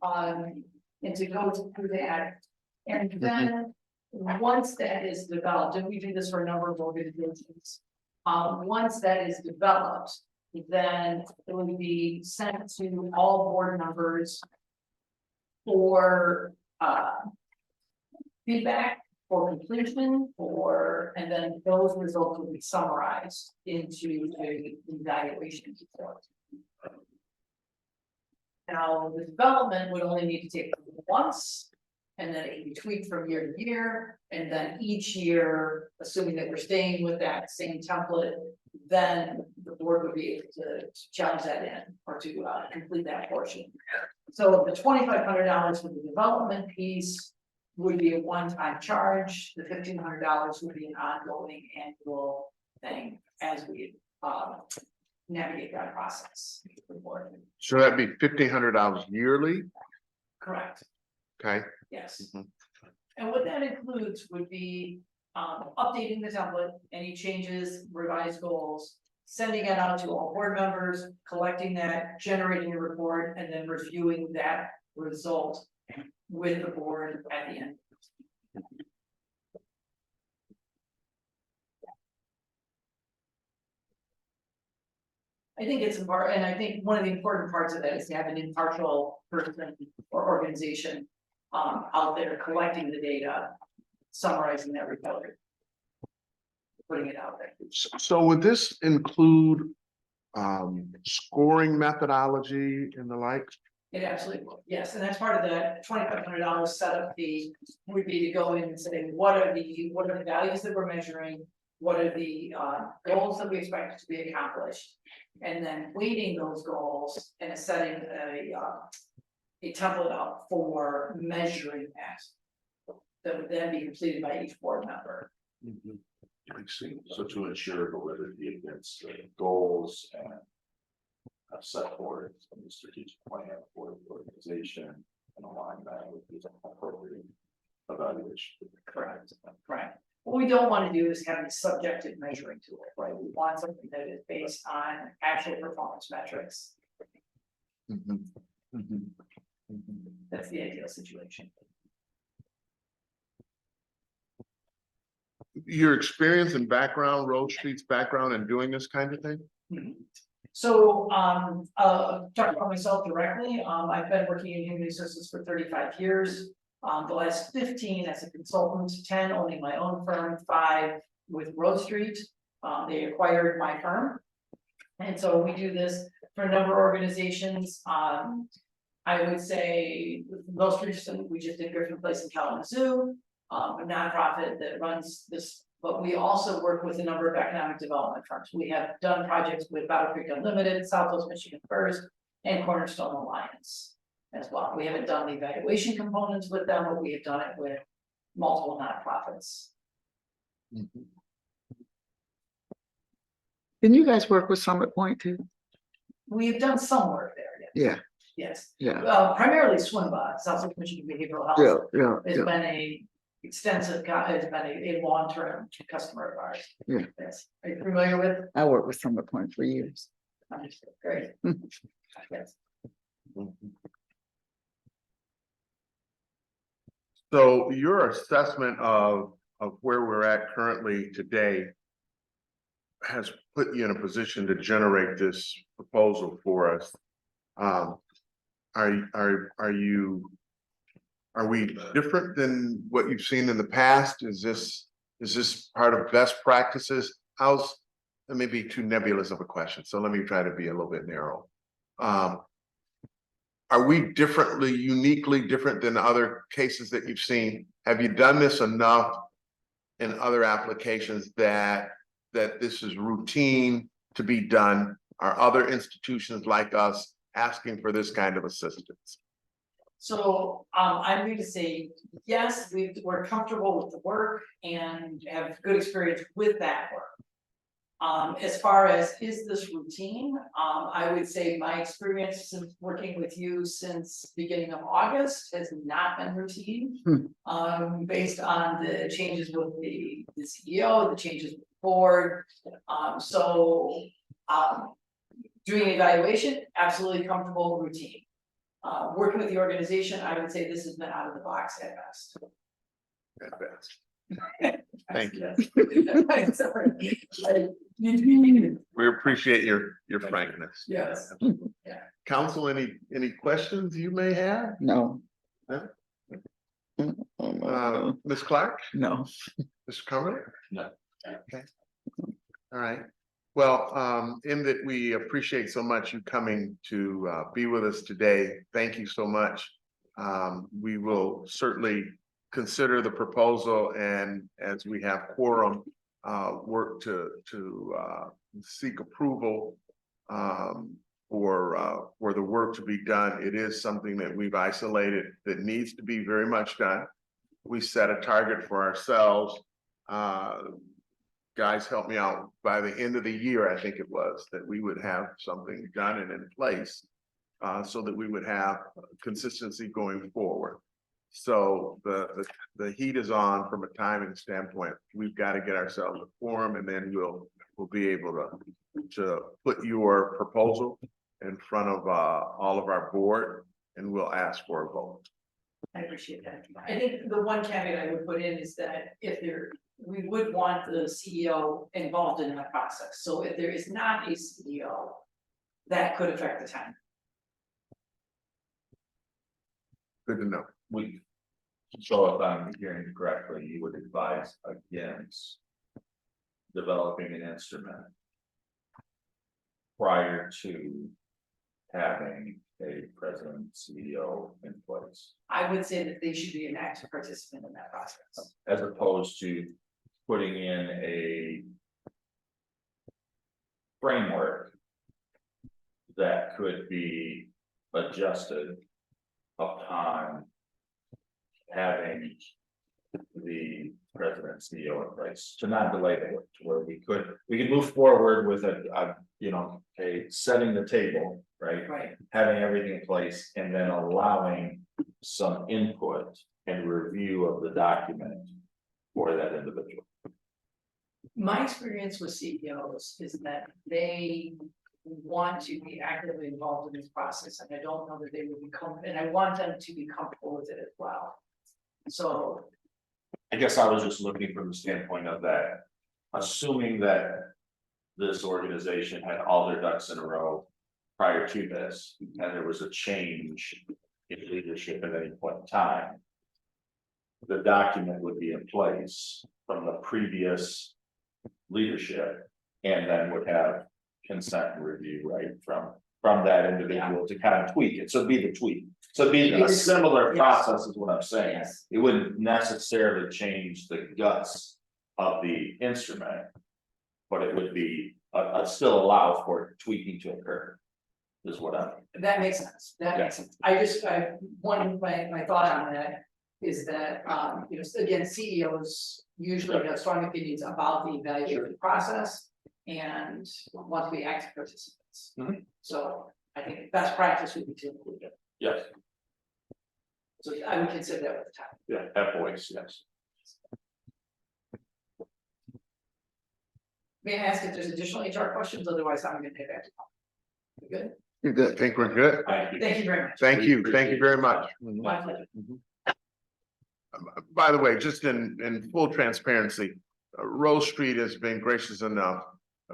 And to go through that, and then once that is developed, and we do this for a number of organizations. Once that is developed, then it will be sent to all board members for feedback, for completion, and then those results will be summarized into the evaluation report. Now, the development would only need to take once, and then it can be tweaked from year to year, and then each year, assuming that we're staying with that same template, then the board would be able to challenge that in or to complete that portion. So the $2,500 for the development piece would be a one-time charge. The $1,500 would be an ongoing annual thing as we navigate that process. So that'd be $1,500 yearly, Correct. okay? Yes. Mhm. And what that includes would be updating the template, any changes, revised goals, sending it out to all board members, collecting that, generating a report, and then reviewing that result with the board at the end. I think it's important, and I think one of the important parts of that is to have an impartial person or organization out there collecting the data, summarizing that report, putting it out there. So would this include scoring methodology and the like? It absolutely will, yes, and that's part of the $2,500 setup fee would be to go in and say, what are the values that we're measuring? What are the goals that we expect to be accomplished? And then weighting those goals and setting a template up for measuring that would then be completed by each board member. I see. So to ensure validity against the goals and set forward in the strategic plan for the organization and align that with the appropriate evaluation. Correct. Right. What we don't want to do is have a subjective measuring tool, right? We want something that is based on actual performance metrics. Mhm. Mhm. Mhm. That's the ideal situation. Your experience and background, Rose Street's background in doing this kind of thing? So, talking about myself directly, I've been working in human resources for 35 years. The last 15 as a consultant, 10 owning my own firm, 5 with Rose Street. They acquired my firm. And so we do this for a number of organizations. I would say most recently, we just did Griffin Place in Kalamazoo, a nonprofit that runs this But we also work with a number of economic development firms. We have done projects with Battle Creek Unlimited, Southwest Michigan First, and Cornerstone Alliance as well. We haven't done the evaluation components with them, but we have done it with multiple nonprofits. Can you guys work with Summit Point too? We've done some work there, yes. Yeah, Yes, yeah, primarily SWIMBA, Southwest Michigan Behavioral Health. yeah, yeah, It's yeah. been a extensive, it's been a long-term customer of ours. Yeah. Yes, are you familiar with? I worked with Summit Point for years. Understood, great. Yes. So your assessment of where we're at currently today has put you in a position to generate this proposal for us. Are we different than what you've seen in the past? Is this part of best practices? That may be too nebulous of a question, so let me try to be a little bit narrow. Are we uniquely different than other cases that you've seen? Have you done this enough in other applications that this is routine to be done? Are other institutions like us asking for this kind of assistance? So, I'm going to say, yes, we're comfortable with the work and have good experience with that work. As far as, is this routine? I would say my experience since working with you since beginning of August has not been routine. Based on the changes with the CEO, the changes with the board. Doing evaluation, absolutely comfortable, routine. Working with the organization, I would say this has been out of the box at best. At best. Thank you. I'm sorry. We appreciate your frankness. Yes. Council, any questions you may have? No. No? No. Ms. Clark, No. Mr. Cumberland? No. Okay. All right. Well, in that we appreciate so much you coming to be with us today. Thank you so much. We will certainly consider the proposal, and as we have quorum, work to seek approval for the work to be done. It is something that we've isolated that needs to be very much done. We set a target for ourselves. Guys, help me out. By the end of the year, I think it was, that we would have something done and in place so that we would have consistency going forward. So the heat is on from a timing standpoint. We've got to get ourselves a forum, and then we'll be able to put your proposal in front of all of our board, and we'll ask for a vote. I appreciate that. I think the one caveat I would put in is that we would want the CEO involved in that process. So if there is not a CEO, that could affect the time. Good to know. So if I'm hearing correctly, you would advise against developing an instrument prior to having a president, CEO in place, I would say that they should be an active participant in that process. as opposed to putting in a framework that could be adjusted upon having the president, CEO in place, to not delay the work, to where we could move forward with a setting the table, right? Right. Having everything in place and then allowing some input and review of the document for that individual. My experience with CEOs is that they want to be actively involved in this process, and I don't know that they would become, and I want them to be comfortable with it as well. So. I guess I was just looking from the standpoint of that, assuming that this organization had all their ducks in a row prior to this, and there was a change in leadership at any point in time, the document would be in place from the previous leadership, and then would have consent and review, right, from that individual to kind of tweak it. So it'd be the tweak. So it'd be a similar Yes. process is what I'm saying. Yes. It wouldn't necessarily change the guts of the instrument. But it would be, still allow for tweaking to occur. Is what I'm, That makes sense, that makes sense. My thought on that is that, again, CEOs usually have strong opinions about the evaluation process and want to be active participants. Mhm. So I think best practice would be to include it. yes, So I would consider that at the time. yeah, that voice, yes. May I ask if there's additional HR questions? Otherwise, I'm gonna pay back to Paul. You good? You're good. I think we're good. Thank you. Thank you very much. Thank you very much. My pleasure. By the way, just in full transparency, Rose Street has been gracious enough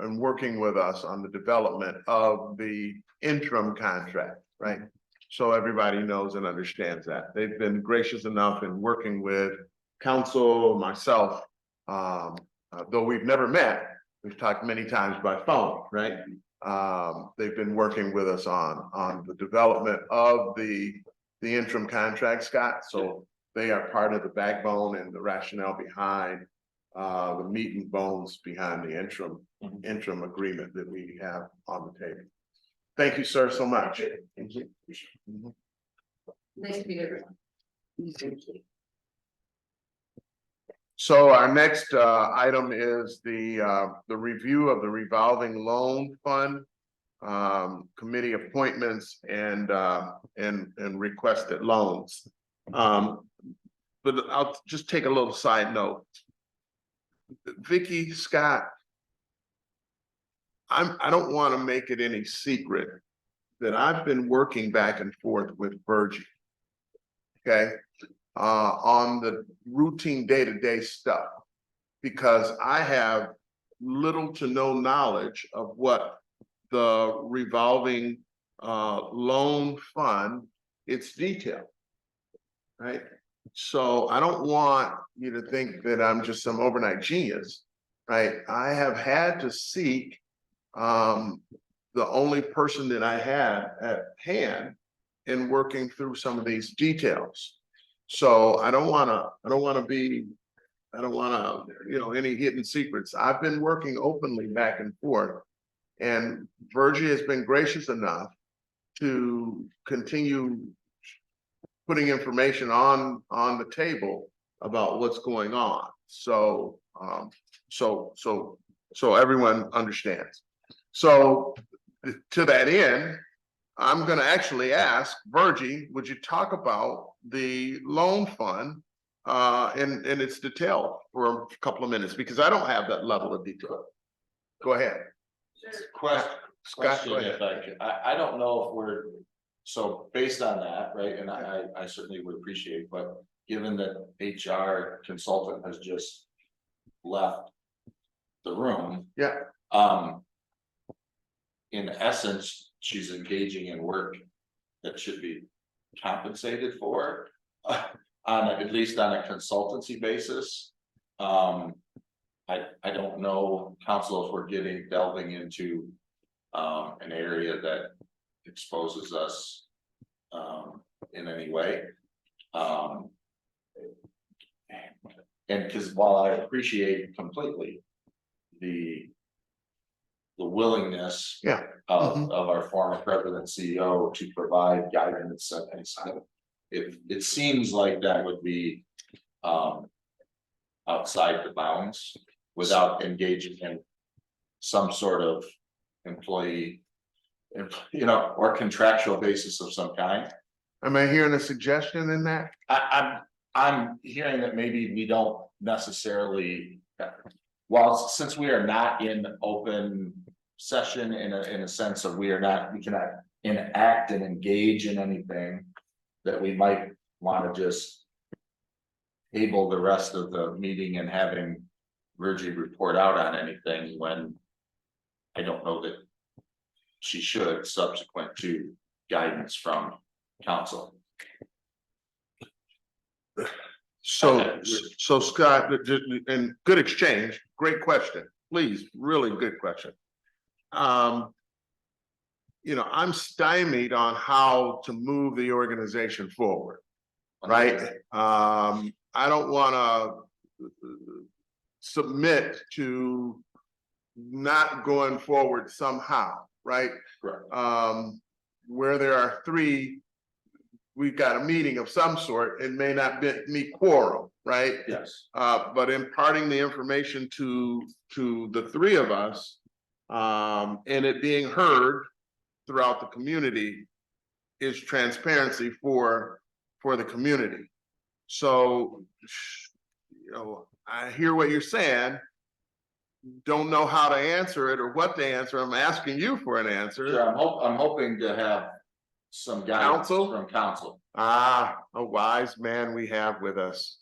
in working with us on the development of the interim contract, right? So everybody knows and understands that. They've been gracious enough in working with council, myself. Though we've never met, we've talked many times by phone, right? They've been working with us on the development of the interim contract, Scott. So they are part of the backbone and the rationale behind the meat and bones behind the interim agreement that we have on the table. Thank you, sir, so much. Thank you. Nice to meet everyone. So our next item is the review of the revolving loan fund, committee appointments and requested loans. But I'll just take a little side note. Vicky, Scott, I don't want to make it any secret that I've been working back and forth with Virgie. Okay, on the routine day-to-day stuff, because I have little to no knowledge of what the revolving loan fund, its detail, right? So I don't want you to think that I'm just some overnight genius, right? I have had to seek the only person that I had at hand in working through some of these details. So I don't want to, any hidden secrets. I've been working openly back and forth, and Virgie has been gracious enough to continue putting information on the table about what's going on. So, so everyone understands. So to that end, I'm gonna actually ask Virgie, would you talk about the loan fund in its detail for a couple of minutes, because I don't have that level of detail. Go ahead. Question, Scott, go if ahead. I could, I don't know if we're, so based on that, right, and I certainly would appreciate, but given that HR consultant has just left the room. Yeah. In essence, she's engaging in work that should be compensated for, at least on a consultancy basis. I don't know, council, if we're delving into an area that exposes us in any way. And because while I appreciate completely the willingness of our former president CEO to provide guidance and it seems like that would be outside the bounds without engaging in some sort of employee, or contractual basis of some kind. Am I hearing a suggestion in that? I'm hearing that maybe we don't necessarily, well, since we are not in open session in a sense of we cannot enact and engage in anything, that we might want to just table the rest of the meeting and having Virgie report out on anything when I don't know that she should, subsequent to guidance from council. So Scott, and good exchange, great question, please, really good question. I'm stymied on how to move the organization forward, right? I don't want to submit to not going forward somehow, right? Correct. Where there are three, we've got a meeting of some sort, it may not meet quorum, right? Yes, But imparting the information to the three of us, and it being heard throughout the community is transparency for the community. So, you know, I hear what you're saying. Don't know how to answer it or what to answer. I'm asking you for an answer. sure, I'm hoping to have some guidance Counsel? from council. Ah, a wise man we have with us.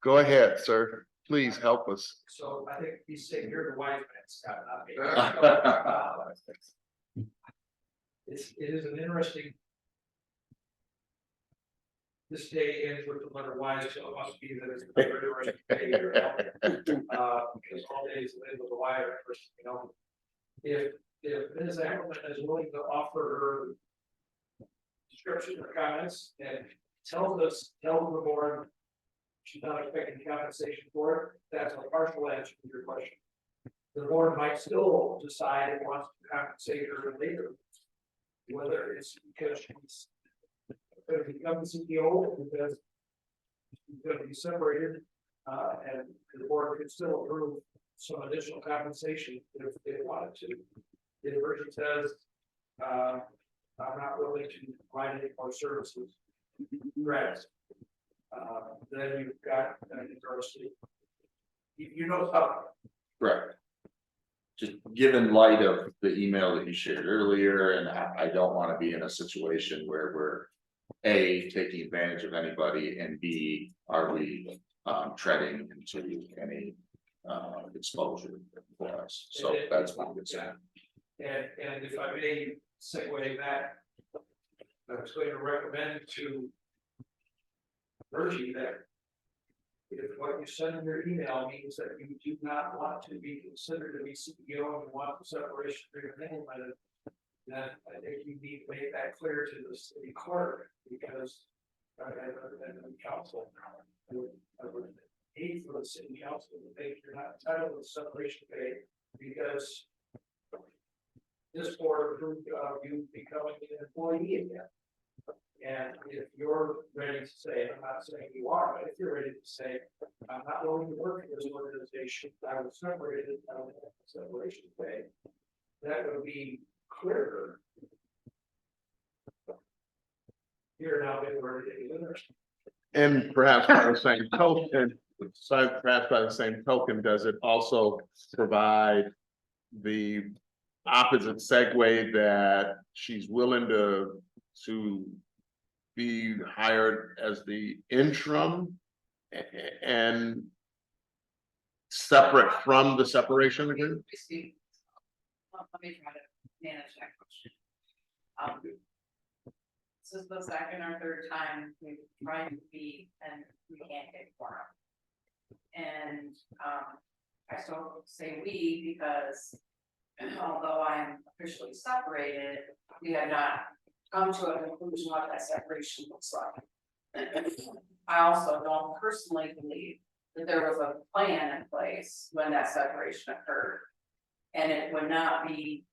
Go ahead, sir. Please help us. So I think he's saying you're the wise man, Scott, not me. It is an interesting. This day ends with the letter Y, so it must be that it's a very interesting day here. Because all days live with a Y, you know. If Ms. Ackerman is willing to offer her description or comments and tell the board she's not expecting compensation for it, that's a partial answer to your question. The board might still decide it wants to compensate her later. Whether it's because she's going to become the CEO or because she's going to be separated, and the board could still approve some additional compensation if they wanted to. The version says, I'm not willing to provide any more services. Correct. Then you've got an interesting, you know something. Correct. Just given light of the email that you shared earlier, and I don't want to be in a situation where we're A, taking advantage of anybody, and B, are we treading into any exposure for us. So that's my concern. And if I may segue that, I was going to recommend to Virgie that if what you send in your email means that you do not want to be considered to be CEO and want the separation agreement implemented, then I think you need to make that clear to the city clerk, because and the council, I would hate for the city council to think you're not entitled to separation pay because this board approved of you becoming an employee again. And if you're ready to say, I'm not saying you are, but if you're ready to say, I'm not willing to work for this organization, I was separated, I don't have separation pay, that would be clearer. You're now being ready to get interested. And perhaps by the same token, does it also provide the opposite segue that she's willing to be hired as the interim and separate from the separation agreement? Let me try to manage that question. This is the second or third time we've tried to be and we can't get quorum. And I still say we because although I'm officially separated, we have not come to a conclusion what that separation looks like. I also don't personally believe that there was a plan in place when that separation occurred. And it would not be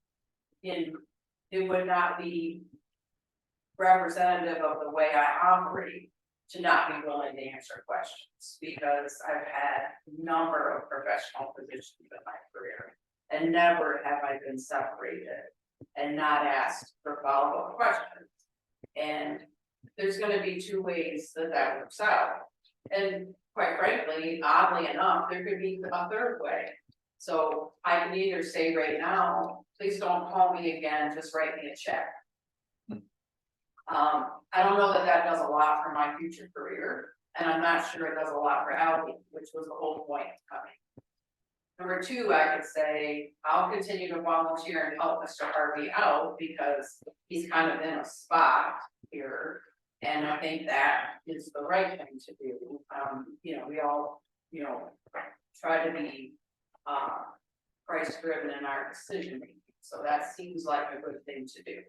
representative of the way I operate to not be willing to answer questions, because I've had a number of professional positions in my career and never have I been separated and not asked for follow-up questions. And there's going to be two ways that works out. And quite frankly, oddly enough, there could be a third way. So I can either say right now, please don't call me again, just write me a check. I don't know that does a lot for my future career, and I'm not sure it does a lot for Albion, which was the whole point of coming. Number two, I could say, I'll continue to volunteer and help Mr. Harvey out because he's kind of in a spot here. And I think that is the right thing to do. We all, try to be price driven in our decision making. So that seems like a good thing to do.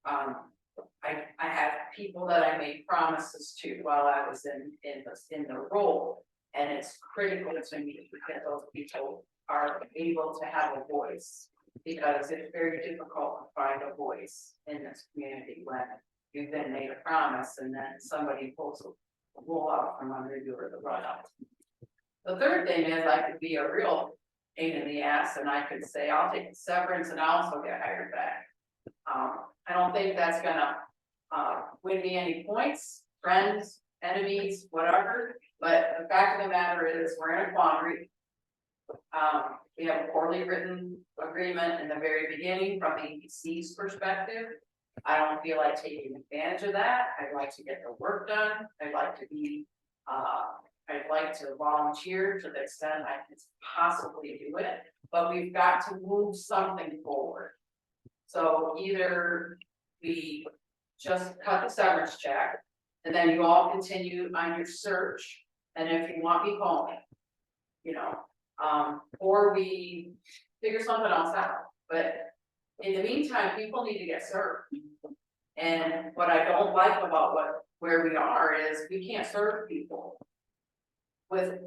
I have people that I made promises to while I was in the role And it's critical to me that those people are able to have a voice. Because it's very difficult to find a voice in this community when you've been made a promise and then somebody pulls a wool out from under you or the rug out. The third thing is I could be a real pain in the ass and I could say, I'll take the severance and I'll also get hired back. I don't think that's gonna win me any points, friends, enemies, whatever, but the fact of the matter is, we're in a quandary. We have a poorly written agreement in the very beginning from the EPC's perspective. I don't feel like taking advantage of that. I'd like to get the work done. I'd like to be, I'd like to volunteer to the extent I can possibly do it, but we've got to move something forward. So either we just cut the severance check and then you all continue on your search. And if you want me, call me, you know. Or we figure something else out, but in the meantime, people need to get served. And what I don't like about where we are is we can't serve people. And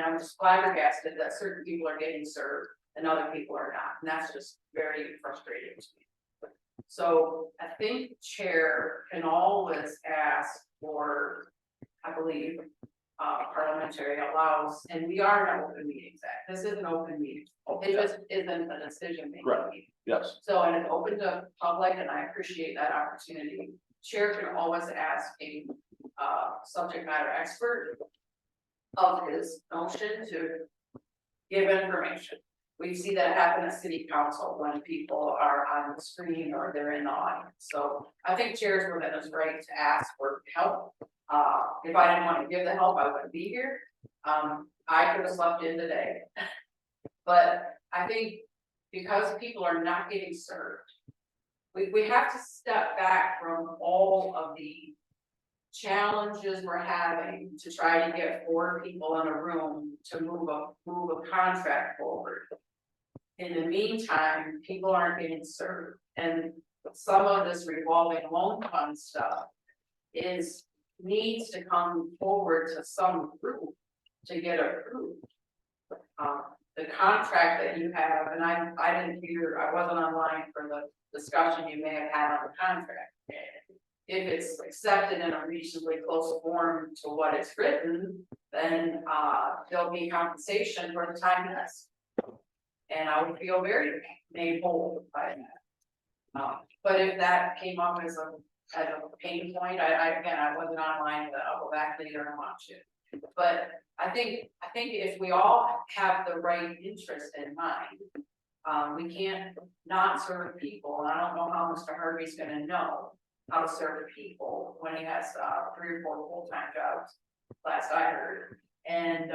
I'm just flabbergasted that certain people are getting served and other people are not, and that's just very frustrating to me. So I think chair can always ask for, I believe, parliamentary allows, and we are in an open meetings act. This is an open meeting. It just isn't a decision making Right. meeting. Yes. So, and it's open to public, and I appreciate that opportunity. Chair can always ask a subject matter expert of his motion to give information. We see that happen at city council when people are on the screen or they're in the audience. So I think chairs within his right to ask for help. If I didn't want to give the help, I wouldn't be here. I could have slept in today. But I think because people are not getting served, we have to step back from all of the challenges we're having to try to get 4 people in a room to move a contract forward. In the meantime, people aren't getting served, and some of this revolving loan fund stuff needs to come forward to some group to get approved. The contract that you have, and I didn't hear, I wasn't online for the discussion you may have had on the contract. If it's accepted in a reasonably close form to what it's written, then there'll be compensation for the time missed. And I would feel very made whole by that. But if that came up as a pain point, I wasn't online, but I'll go back later and watch it. But I think if we all have the right interest in mind, we can't not serve people. And I don't know how Mr. Harvey's gonna know how to serve people when he has 3 or 4 full-time jobs, last I heard. And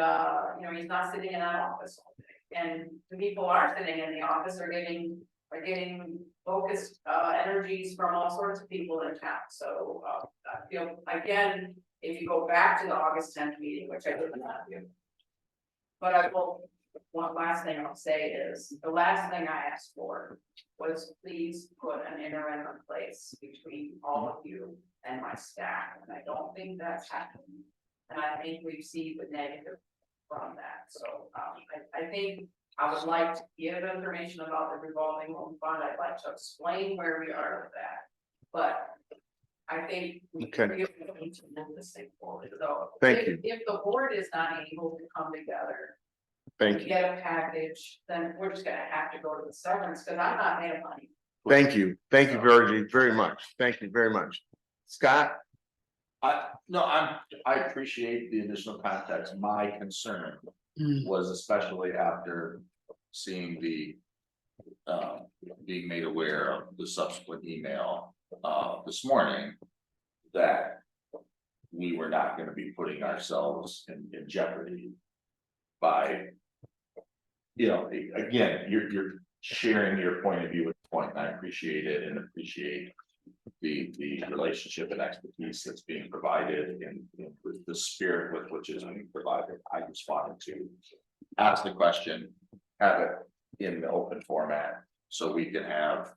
you know, he's not sitting in that office all day. And the people are sitting in the office are getting focused energies from all sorts of people in town. So I feel, again, if you go back to the August 10th meeting, which I did not do. But I will, one last thing I'll say is, the last thing I asked for was please put an interim in place between all of you and my staff, and I don't think that's happening. And I think we've seen the negative from that, so I think I would like to give information about the revolving loan fund. I'd like to explain where we are with that, but I think we Okay. really need to move this thing forward. So Thank you. if the board is not able to come together Thank to you. get a package, then we're just gonna have to go to the severance, because I'm not made of money. Thank you. Thank you very much. Thank you very much. Scott? I appreciate the additional context. My concern was especially after seeing the being made aware of the subsequent email this morning, that we were not going to be putting ourselves in jeopardy by, you know, again, you're sharing your point of view at the point, and I appreciate it and appreciate the relationship and expertise that's being provided in with the spirit with which is being provided. I just wanted to ask the question, have it in the open format, so we can have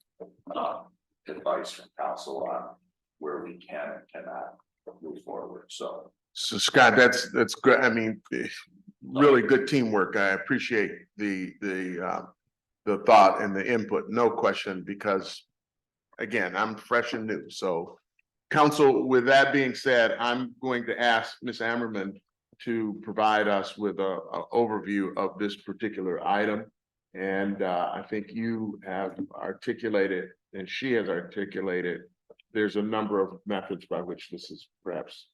advice from council on where we can and cannot move forward, so. So Scott, that's good. I mean, really good teamwork. I appreciate the thought and the input, no question, because again, I'm fresh and new. So council, with that being said, I'm going to ask Ms. Ammerman to provide us with a overview of this particular item. And I think you have articulated, and she has articulated, there's a number of methods by which this is perhaps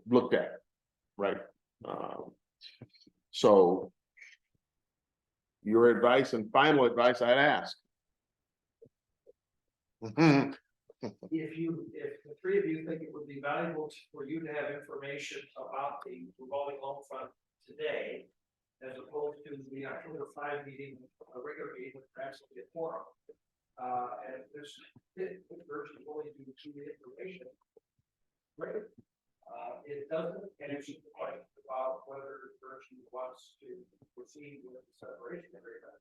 looked at, right? So your advice and final advice, I'd ask. If the three of you think it would be valuable for you to have information about the revolving loan fund today, as opposed to the October 5 meeting, a regular meeting, perhaps a bit more. And there's version only due to the information. Right. It doesn't answer the question about whether the person wants to proceed with the separation agreement,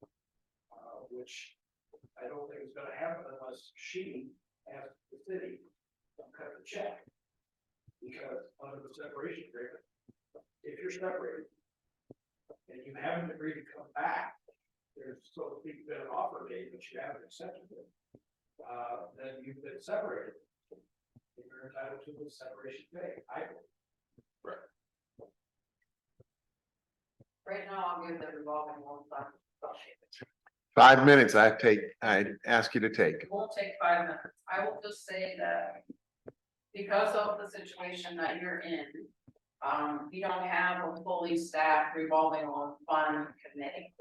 which I don't think is going to happen unless she asks the city to cut the check. Because under the separation agreement, if you're separated and you haven't agreed to come back, there's so to speak been an offer made, but you haven't accepted it, then you've been separated. You're entitled to the separation pay. Right now, I'll give the revolving loan fund. 5 minutes I ask you to take. It won't take 5 minutes. I will just say that because of the situation that you're in, you don't have a fully staffed revolving loan fund committee.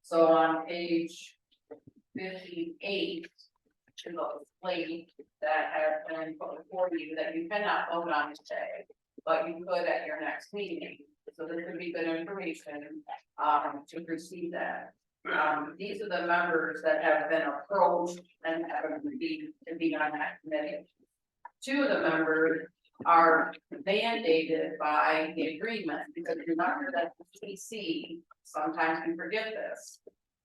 So on page 58, is a slate that has been put before you that you cannot vote on today, but you could at your next meeting. So this would be good information to receive that. These are the members that have been approached and have agreed to be on that committee. 2 of the members are mandated by the agreement, because remember that the EDC, sometimes we forget this,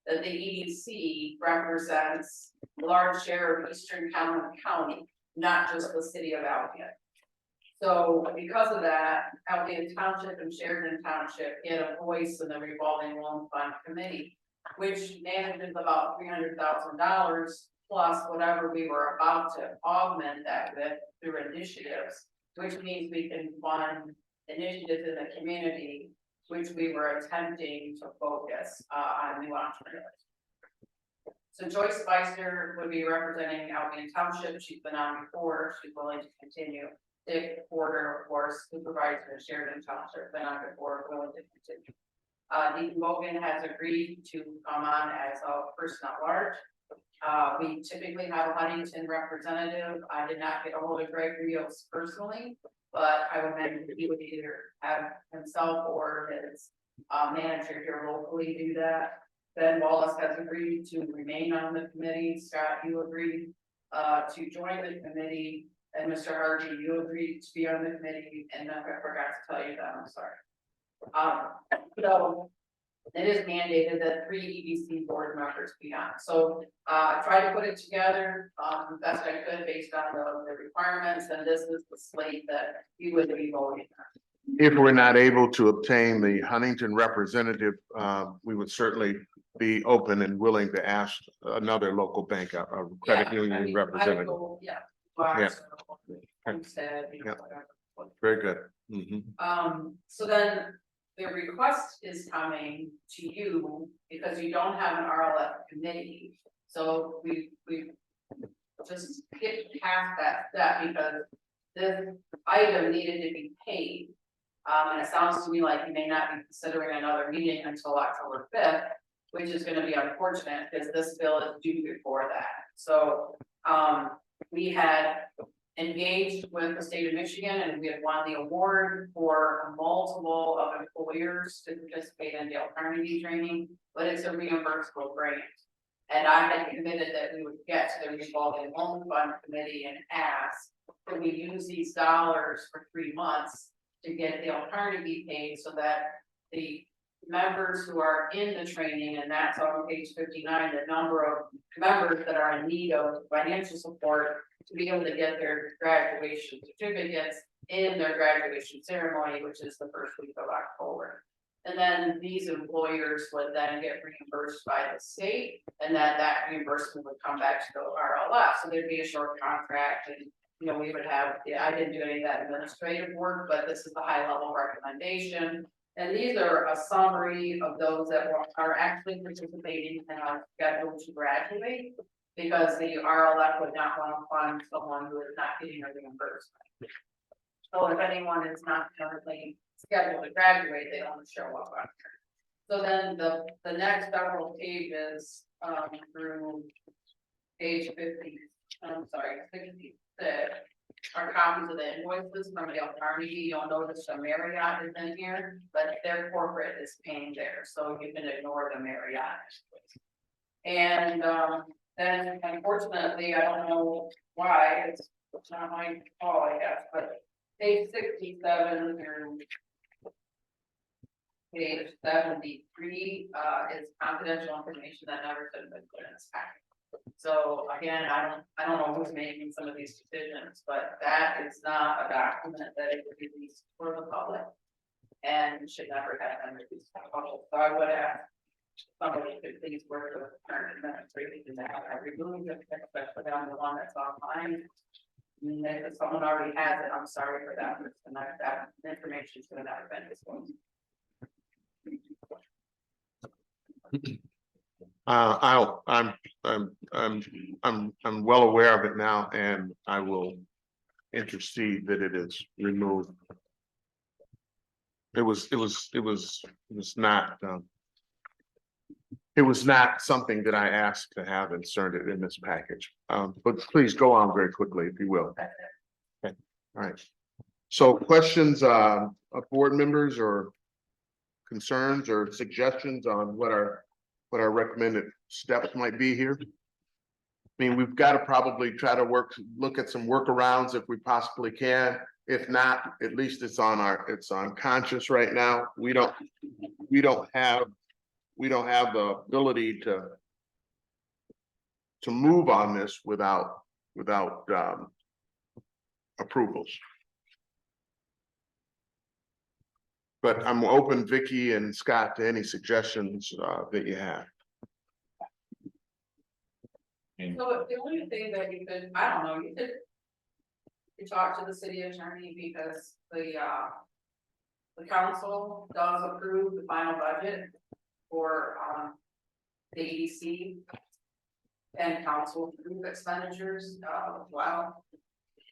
that the EDC represents a large share of Eastern County, not just the city of Albion. So because of that, Albion Township and Sheridan Township get a voice in the revolving loan fund committee, which manages about $300,000 plus whatever we were about to augment that with through initiatives, which means we can fund initiatives in the community, which we were attempting to focus on new entrepreneurs. So Joyce Spicer would be representing Albion Township. She's been on before. She's willing to continue. Dick Porter, of course, supervisor of Sheridan Township, been on before, willing to continue. Deacon Bogan has agreed to come on as a person at large. We typically have a Huntington representative. I did not get a hold of Greg Rios personally, but I would imagine he would either have himself or his manager here locally do that. Ben Wallace has agreed to remain on the committee. Scott, you agreed to join the committee, and Mr. Harvey, you agreed to be on the committee, and I forgot to tell you that, I'm sorry. So it is mandated that 3 EDC board members be on. So I tried to put it together best I could based on the requirements, and this is the slate that you would be voting on. If we're not able to obtain the Huntington representative, we would certainly be open and willing to ask another local bank, a credit union representative. Yeah. Instead, you know, whatever. Very good. Mhm. So then the request is coming to you because you don't have an RLF committee. So we just skipped past that step because this item needed to be paid. And it sounds to me like you may not be considering another meeting until October 5th, which is gonna be unfortunate because this bill is due before that. So, we had engaged with the state of Michigan and we had won the award for multiple of employers to participate in Dale Carnegie training, but it's a reimbursable grant. And I had committed that we would get to the revolving loan fund committee and ask, can we use these dollars for 3 months to get Dale Carnegie paid so that the members who are in the training, and that's on page 59, the number of members that are in need of financial support to be able to get their graduation certificates in their graduation ceremony, which is the first week of October. And then these employers would then get reimbursed by the state, and then that reimbursement would come back to the RLF, so there'd be a short contract, and we would have, I didn't do any of that administrative work, but this is the high level recommendation. And these are a summary of those that are actually participating and are scheduled to graduate, because the RLF would not want to fund someone who is not getting a reimbursement. So if anyone is not currently scheduled to graduate, they don't show up on here. So then the next several pages, through page 56, are copies of the invoices from Dale Carnegie. You'll notice the Marriott is in here, but their corporate is paying there, so you can ignore the Marriott. And then unfortunately, I don't know why, it's not my call, I guess, but page 67 through page 73 is confidential information that never should have been put in this packet. So again, I don't know who's making some of these decisions, but that is not a document that it would be released for the public and should never have been released to the public. So I would ask somebody to please work with the current administrator to that. I removed it, especially on the one that's online. And if someone already has it, I'm sorry for that, and that information should have never been disclosed. I'm well aware of it now, and I will intercede that it is removed. It was not something that I asked to have inserted in this package. But please go on very quickly, if you will. Okay. All right. So questions of board members or concerns or suggestions on what our recommended steps might be here? I mean, we've got to probably try to look at some workarounds if we possibly can. If not, at least it's on conscious right now. We don't have the ability to move on this without approvals. But I'm open, Vicky and Scott, to any suggestions that you have. So the only thing that you could, I don't know, you could talk to the city attorney, because the council does approve the final budget for the EDC, and council approve expenditures. Wow,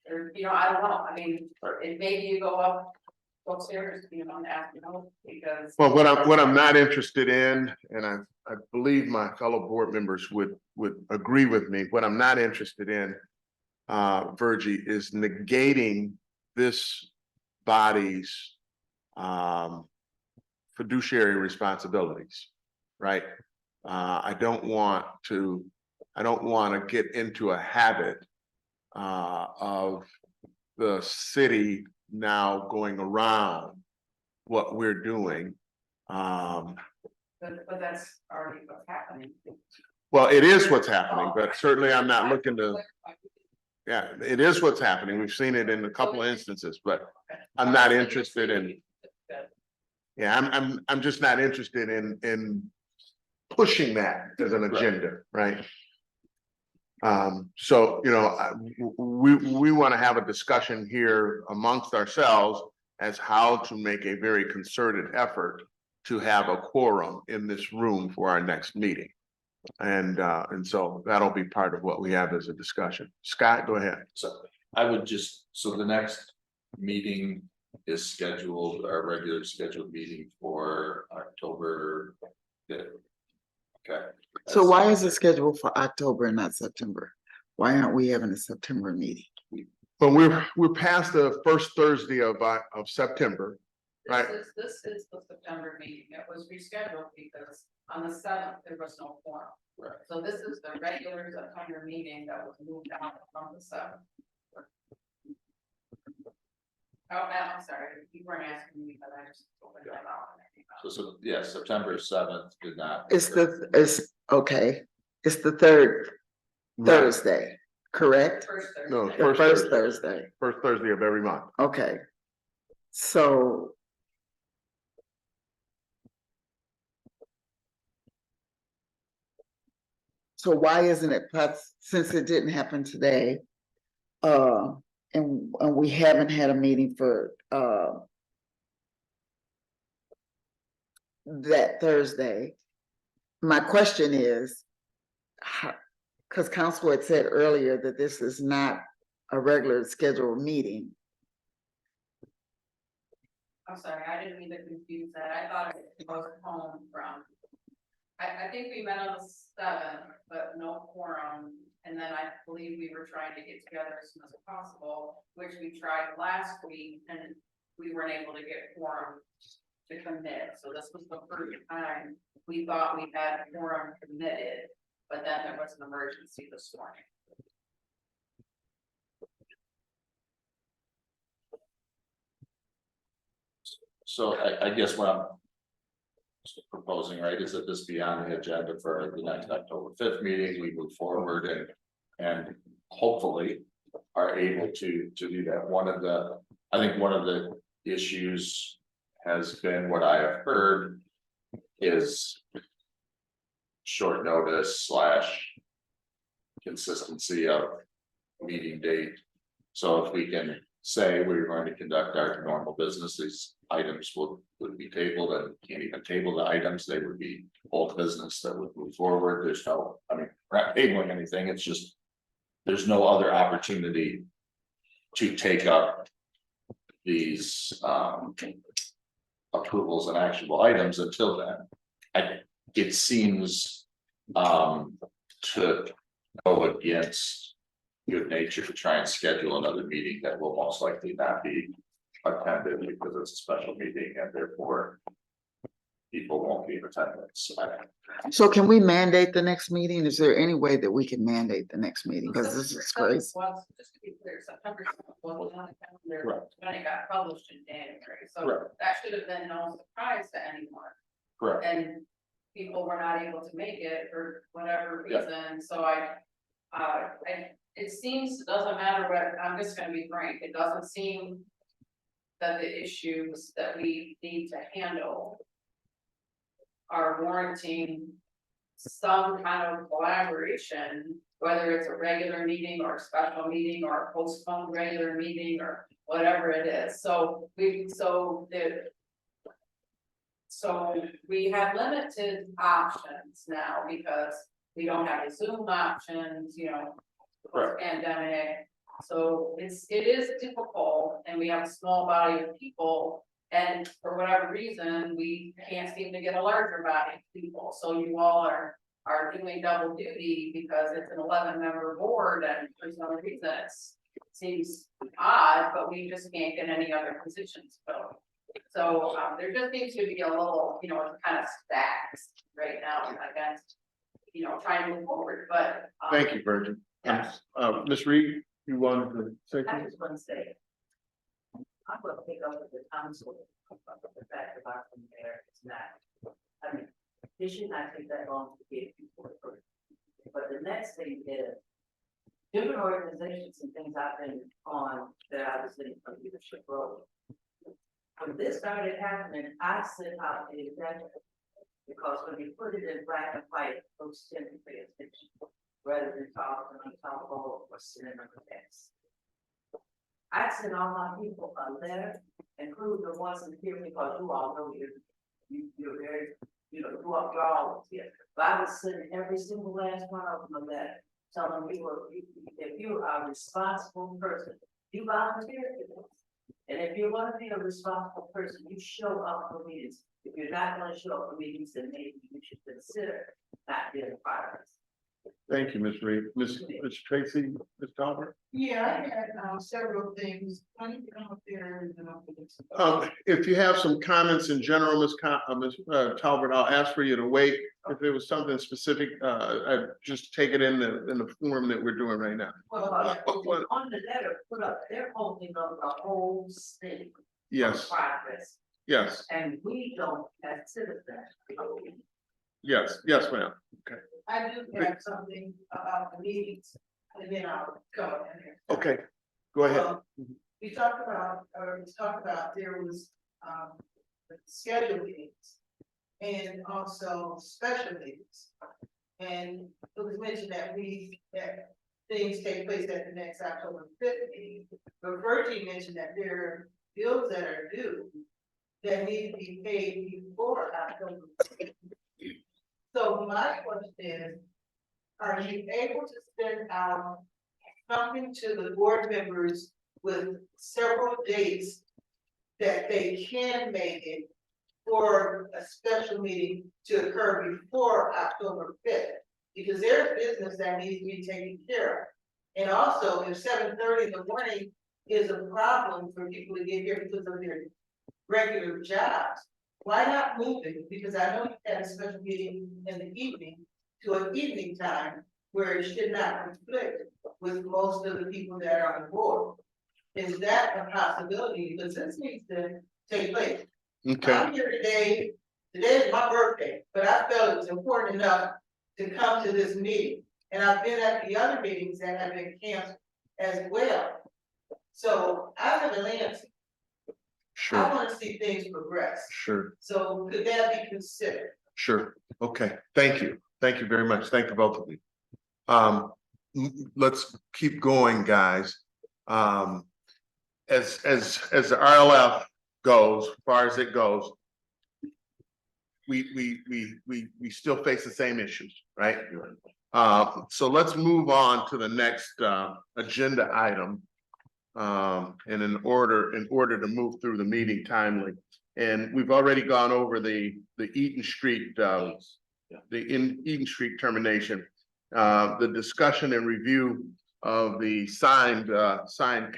or I don't know. I mean, maybe you go upstairs, and ask because. Well, what I'm not interested in, and I believe my fellow board members would agree with me. What I'm not interested in, Virgie, is negating this body's fiduciary responsibilities, right? I don't want to get into a habit of the city now going around what we're doing. But that's already what's happening. Well, it is what's happening, but certainly I'm not looking to, yeah, it is what's happening. We've seen it in a couple of instances, but I'm not interested in, yeah, I'm just not interested in pushing that as an agenda, right? So, we want to have a discussion here amongst ourselves as how to make a very concerted effort to have a quorum in this room for our next meeting. And so that'll be part of what we have as a discussion. Scott, go ahead. So I would so the next meeting is scheduled, our regular scheduled meeting for October 5th. Okay. So why is it scheduled for October and not September? Why aren't we having a September meeting? But we're past the first Thursday of September, right? This is the September meeting. It was rescheduled because on the 7th, there was no quorum. Right. So this is the regular September meeting that was moved out from the 7th. Oh, I'm sorry, you weren't asking me, but I just opened that out. So, yeah, September 7th did not. Okay, it's the third Right. Thursday, correct? First Thursday. No, The first first Thursday. Thursday, First Thursday of every month. okay. So. So why isn't it, since it didn't happen today? And we haven't had a meeting for, that Thursday. My question is, because council had said earlier that this is not a regular scheduled meeting. I'm sorry, I didn't mean to confuse that. I thought it was home from. I think we met on the 7th, but no quorum. And then I believe we were trying to get together as soon as possible, which we tried last week and we weren't able to get quorum to commit. So this was the first time we thought we had quorum committed, but then there was an emergency this morning. So I guess what I'm proposing, right, is that this be on the agenda for the next October 5th meeting, we move forward and hopefully are able to do that. I think one of the issues has been, what I have heard is short notice / consistency of meeting date. So if we can say we're going to conduct our normal business, these items would be tabled, and can't even table the items, they would be old business that would move forward. There's no, I mean, we're not tabling anything, it's just there's no other opportunity to take up these approvals and actionable items until then. It seems to go against good nature to try and schedule another meeting that will most likely not be attended because it's a special meeting and therefore people won't be in attendance. So can we mandate the next meeting? Is there any way that we can mandate the next meeting? Because this is crazy. Well, just to be clear, September 7th was on the calendar Correct. when it got published in January, so Correct. that should have been no surprise to anyone. Correct. And people were not able to make it for whatever Yeah. reason, so it seems, it doesn't matter what, I'm just gonna be frank, it doesn't seem that the issues that we need to handle are warranting some kind of collaboration, whether it's a regular meeting or a special meeting or a postponed regular meeting or whatever it is. So we have limited options now because we don't have the Zoom options, Correct. pandemic. So it is difficult and we have a small body of people. And for whatever reason, we can't seem to get a larger body of people. So you all are doing double duty because it's an 11-member board and for some reason it seems odd, but we just can't get any other positions filled. So there just needs to be a little, it's kind of stacked right now against, trying to move forward, but. Thank you, Virgin. Yes. Ms. Reed, you wanted to say I something? just want to say, I'm gonna pick up with the council, the fact about from there, it's not, I mean, it should not take that long to get people approved. But the next thing is, different organizations and things I've been on that I was in a leadership role. When this started happening, I sent out the executive, because when you put it in black and white, folks tend to pay attention, rather than talking on top of or sending them a text. I sent all my people a letter, including the ones in here, because you all know you're very, you all here. But I was sending every single last one of them a letter, telling people, if you are a responsible person, you volunteer for this. And if you want to be a responsible person, you show up for meetings. If you're not going to show up for meetings, then maybe you should consider not being a part of this. Thank you, Ms. Reed. Ms. Tracy, Ms. Talbot? Yeah, I had several things. Why don't you come up there and then I'll put this. If you have some comments in general, Ms. Talbot, I'll ask for you to wait. If it was something specific, I'd just take it in the form that we're doing right now. Well, on the letter, put up, they're holding up the whole city. Yes, Progress. Yes, and we don't as citizens. yes, yes, ma'am. I do have something about the meetings, and then I'll go in here. Okay, go ahead. Well, we talked about, there was, scheduled meetings. And also special meetings. And it was mentioned that things take place at the next October 5th meeting. But Virgie mentioned that there are bills that are due that need to be paid before October 5th. So my question is, are you able to send out something to the board members with several dates that they can make it for a special meeting to occur before October 5th? Because there's business that needs to be taken care of. And also, if 7:30 in the morning is a problem for people to get here because of their regular jobs, why not move it? Because I know you had a special meeting in the evening to an evening time where it should not conflict with most of the people that are on board. Is that a possibility? Because this needs to take place. Okay, I'm here today, today is my birthday, but I felt it was important enough to come to this meeting. And I've been at the other meetings that have been canceled as well. So I live in Lansing. I sure, wanna see things progress. sure, So could that be considered? sure. Okay, thank you. Thank you very much. Thank you both of you. Let's keep going, guys. As the RLF goes, as far as it goes, we still face the same issues, right? So let's move on to the next agenda item. And in order to move through the meeting timely. And we've already gone over the Eaton Street, Eaton Street termination. The discussion and review of the signed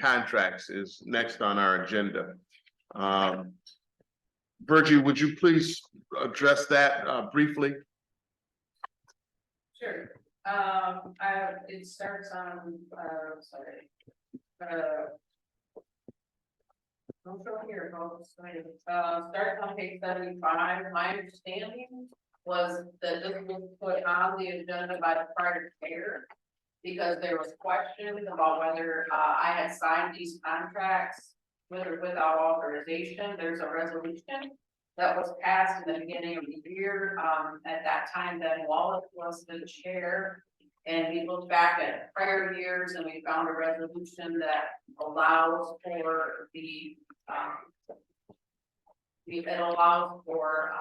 contracts is next on our agenda. Virgie, would you please address that briefly? Sure. It starts on, sorry. I'm sure here, starts on page 75. My understanding was that this was put on the agenda by the prior chair, because there was questions about whether I had signed these contracts with or without authorization. There's a resolution that was passed in the beginning of the year. At that time, then Wallace was the chair. And we looked back at prior years and we found a resolution that allows for it allows for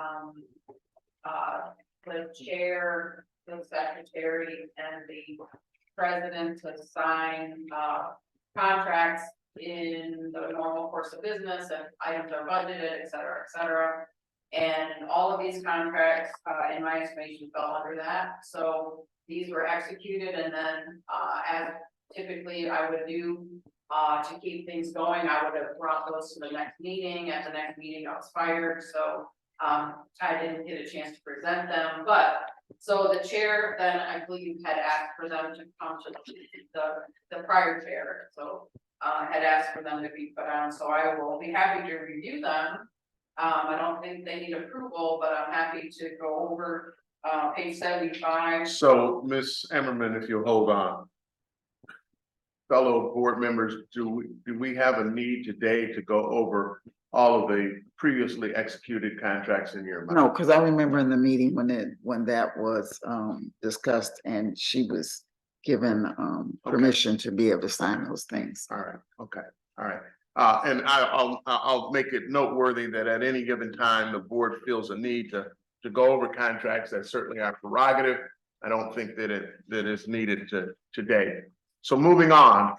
the chair, the secretary, and the president to sign contracts in the normal course of business, and items are budgeted, et cetera, et cetera. And all of these contracts, in my estimation, fell under that. So these were executed, and then as typically I would do to keep things going, I would have brought those to the next meeting. At the next meeting, I was fired, so I didn't get a chance to present them. But so the chair then, I believe, had asked for them to come to the prior chair. So had asked for them to be put on. So I will be happy to review them. I don't think they need approval, but I'm happy to go over page 75. So, Ms. Emmerman, if you'll hold on. Fellow board members, do we have a need today to go over all of the previously executed contracts in your mind? No, because I remember in the meeting when that was discussed and she was given permission to be able to sign those things. All right, okay, all right. And I'll make it noteworthy that at any given time, the board feels a need to go over contracts. That's certainly our prerogative. I don't think that it is needed today. So moving on,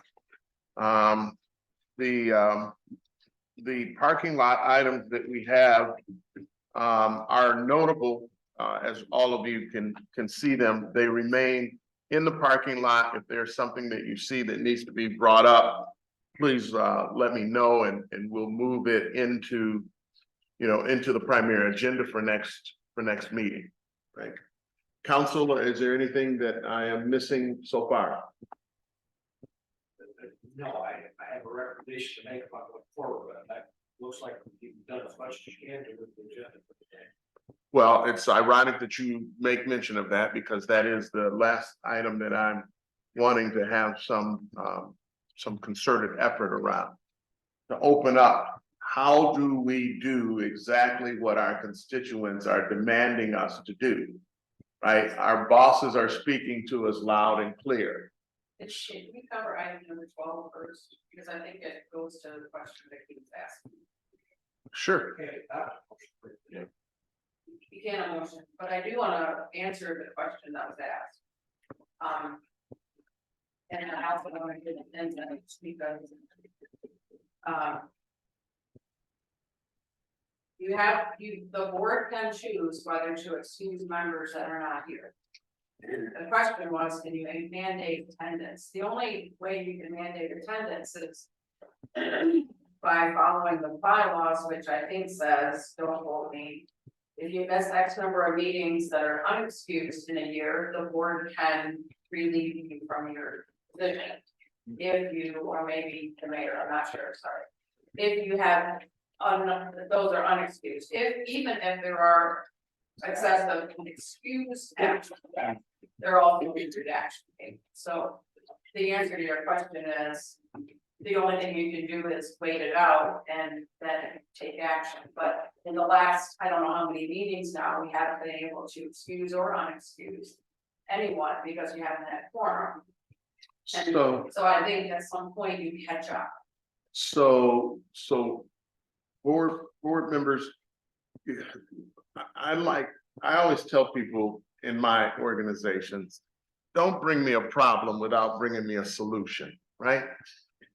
the parking lot items that we have are notable, as all of you can see them. They remain in the parking lot. If there's something that you see that needs to be brought up, please let me know, and we'll move it into the primary agenda for next meeting. Right. Council, is there anything that I am missing so far? No, I have a recommendation to make about going forward, but that looks like we've done as much as you can do with the agenda for the day. Well, it's ironic that you make mention of that because that is the last item that I'm wanting to have some concerted effort around. To open up, how do we do exactly what our constituents are demanding us to do? Right? Our bosses are speaking to us loud and clear. Should we cover item number 12 first? Because I think it goes to the question that he was asking. Sure. Okay, You can't have a motion, but I do wanna answer the question that was asked. And I also wanna get an insight because. The board can choose whether to excuse members that are not here. The question was, can you mandate attendance? The only way you can mandate attendance is by following the bylaws, which I think says, don't hold me. If you miss X number of meetings that are unexcused in a year, the board can relieve you from your position. If you, or maybe the mayor, I'm not sure, sorry. If you have, those are unexcused, even if there are excessive excused action, they're all considered action. So the answer to your question is, the only thing you can do is wait it out and then take action. But in the last, I don't know how many meetings now, we haven't been able to excuse or unexcuse anyone because you haven't had quorum. And so I think at some point you catch up. So board members, I always tell people in my organizations, don't bring me a problem without bringing me a solution, right?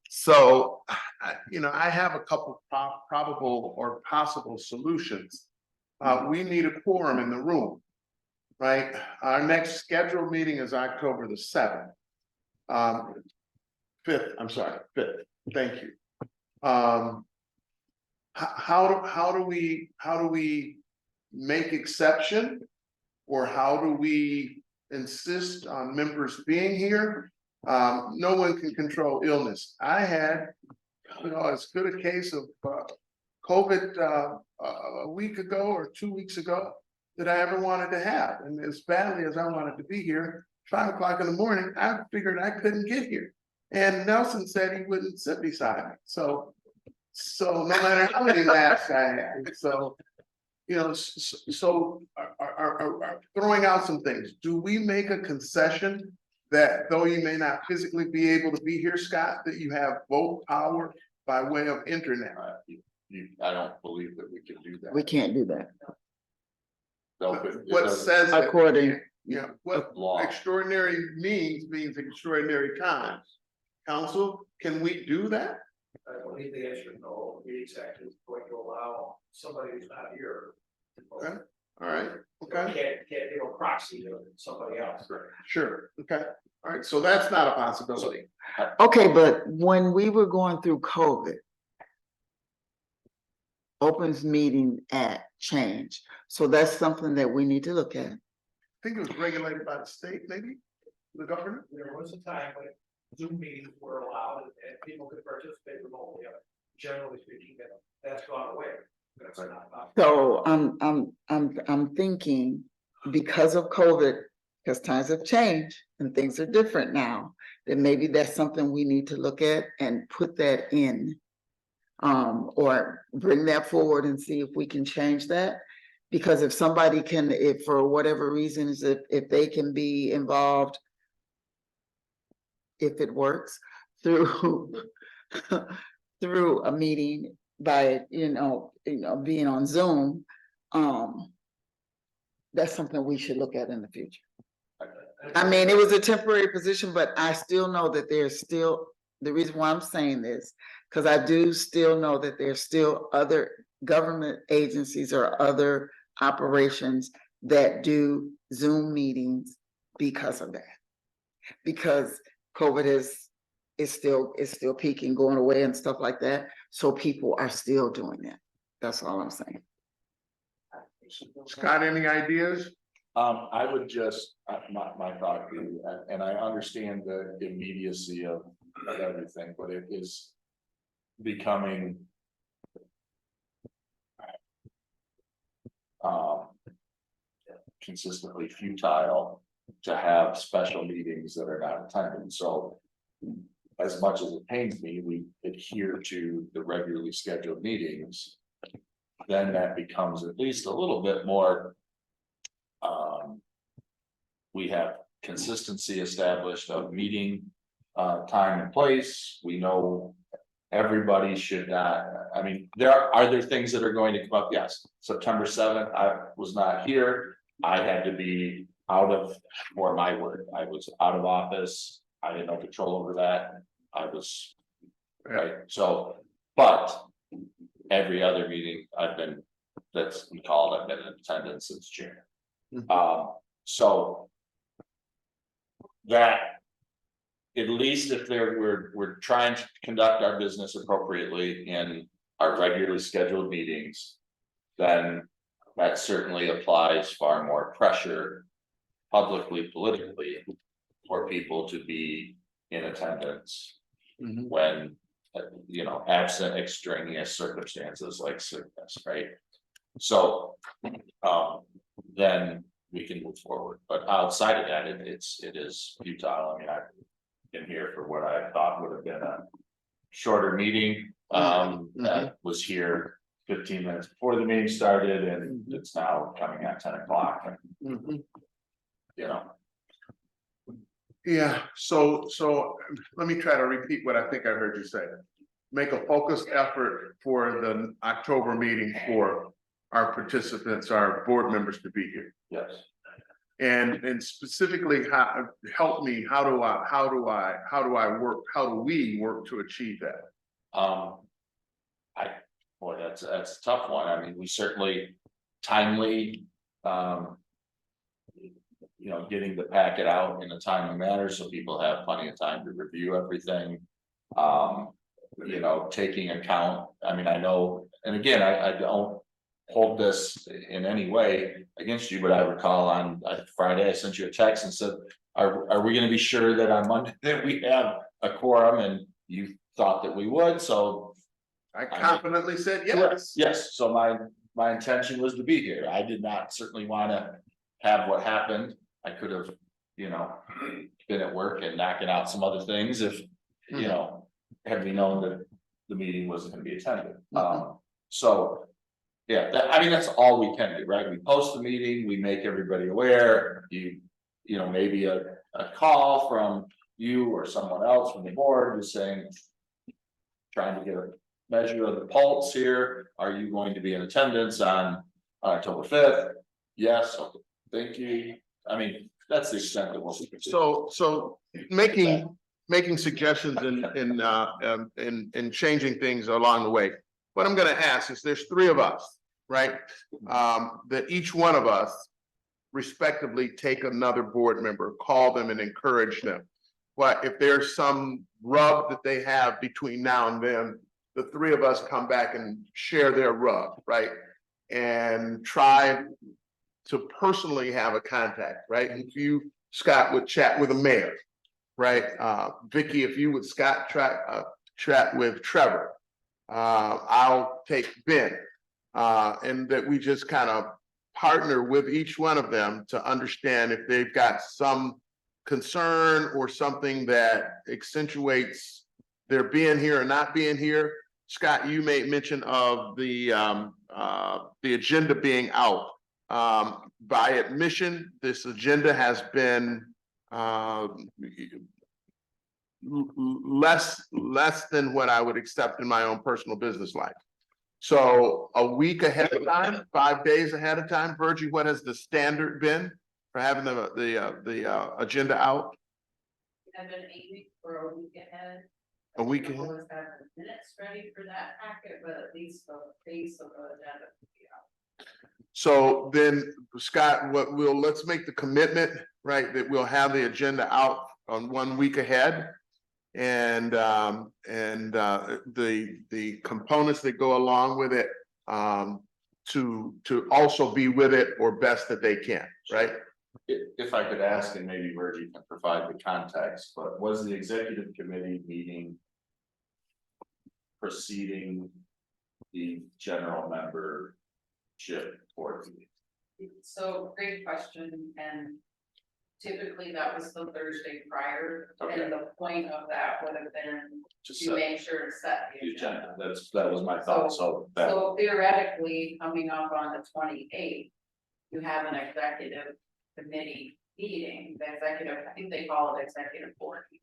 So, I have a couple probable or possible solutions. We need a quorum in the room, right? Our next scheduled meeting is October the 7th. 5th, I'm sorry, 5th, thank you. How do we make exception? Or how do we insist on members being here? No one can control illness. I had, as good a case of COVID a week ago or 2 weeks ago that I ever wanted to have. And as badly as I wanted to be here, 5 o'clock in the morning, I figured I couldn't get here. And Nelson said he wouldn't sit beside me. So no matter how many laughs I had, so are throwing out some things. Do we make a concession that though you may not physically be able to be here, Scott, that you have vote power by way of internet? I don't believe that we can do that. We can't do that. So, What says that? According, What Law. extraordinary means extraordinary times. Council, can we do that? I believe the answer is no. The exact is going to allow somebody who's not here. Okay, all right, okay, Can't proxy to somebody else. sure, okay, all right, so that's not a possibility. okay, but when we were going through COVID, Opens Meeting Act changed. So that's something that we need to look at. I think it was regulated by the state, maybe, the governor. There was a time when Zoom meetings were allowed and people could participate remotely. Generally speaking, that's gone away. That's not. So I'm thinking because of COVID, because times have changed and things are different now, that maybe that's something we need to look at and put that in. Or bring that forward and see if we can change that. Because if somebody can, if for whatever reasons, if they can be involved, if it works through through a meeting by being on Zoom, that's something we should look at in the future. I mean, it was a temporary position, but I still know that there's still, the reason why I'm saying this, because I do still know that there's still other government agencies or other operations that do Zoom meetings because of that. Because COVID is still peaking, going away and stuff like that. So people are still doing that. That's all I'm saying. Scott, any ideas? I would just, my thought, and I understand the immediacy of everything, but it is becoming consistently futile to have special meetings that are not attended, so. As much as it pains me, we adhere to the regularly scheduled meetings. Then that becomes at least a little bit more. We have consistency established of meeting, time and place, we know. Everybody should not, I mean, are there things that are going to come up? Yes, September 7th, I was not here, I had to be out of, for my word, I was out of office. I had no control over that, I was, right, so, but. Every other meeting I've been, that's been called, I've been in attendance since June. So. That. At least if we're trying to conduct our business appropriately in our regularly scheduled meetings. Then that certainly applies far more pressure. Publicly, politically, for people to be in attendance. When, absent extraneous circumstances like sickness, right? So, then we can move forward, but outside of that, it is futile. I mean, I've been here for what I thought would have been a shorter meeting. That was here 15 minutes before the meeting started, and it's now coming at 10 o'clock. Yeah, so let me try to repeat what I think I heard you say. Make a focused effort for the October meeting for our participants, our board members to be here. Yes. And specifically, help me, how do we work to achieve that? Boy, that's a tough one. I mean, we certainly timely, getting the packet out in a timely manner so people have plenty of time to review everything. Taking account, I mean, I know, and again, I don't hold this in any way against you, but I recall on Friday, I sent you a text and said, are we gonna be sure that on Monday that we have a quorum? And you thought that we would, so. I confidently said yes. Yes, so my intention was to be here. I did not certainly wanna have what happened. I could have, been at work and knocking out some other things if, had we known that the meeting wasn't gonna be attended. So. Yeah, that's all we can do, right? We post the meeting, we make everybody aware, maybe a call from you or someone else from the board just saying. Trying to get a measure of the pulse here, are you going to be in attendance on October 5th? Yes, okay, thank you. I mean, that's the extent that we'll. So making suggestions and changing things along the way. What I'm gonna ask is, there's three of us, right? That each one of us respectively take another board member, call them and encourage them. But if there's some rub that they have between now and then, the three of us come back and share their rub, right? And try to personally have a contact, right? If you, Scott, would chat with a mayor, right? Vicky, if you would, Scott, chat with Trevor. I'll take Ben, and that we just kind of partner with each one of them to understand if they've got some concern or something that accentuates their being here or not being here. Scott, you made mention of the agenda being out. By admission, this agenda has been less than what I would accept in my own personal business life. So a week ahead of time, 5 days ahead of time, Virgie, what has the standard been for having the agenda out? I've been 8 weeks or a week ahead. A week ahead? Always have the minutes ready for that packet, but at least the face of the agenda will be out. So then, Scott, let's make the commitment, right, that we'll have the agenda out on 1 week ahead. And the components that go along with it, to also be with it or best that they can, right? If I could ask, and maybe Virgie can provide the context, but was the executive committee meeting preceding the general membership board meeting? So great question, and typically that was the Thursday prior, Okay. and the point of that would have been Just to set make sure to set the agenda, that was my thought, so that, So theoretically, coming up on the 28th, you have an executive committee meeting, the executive, I think they call it executive board. meeting.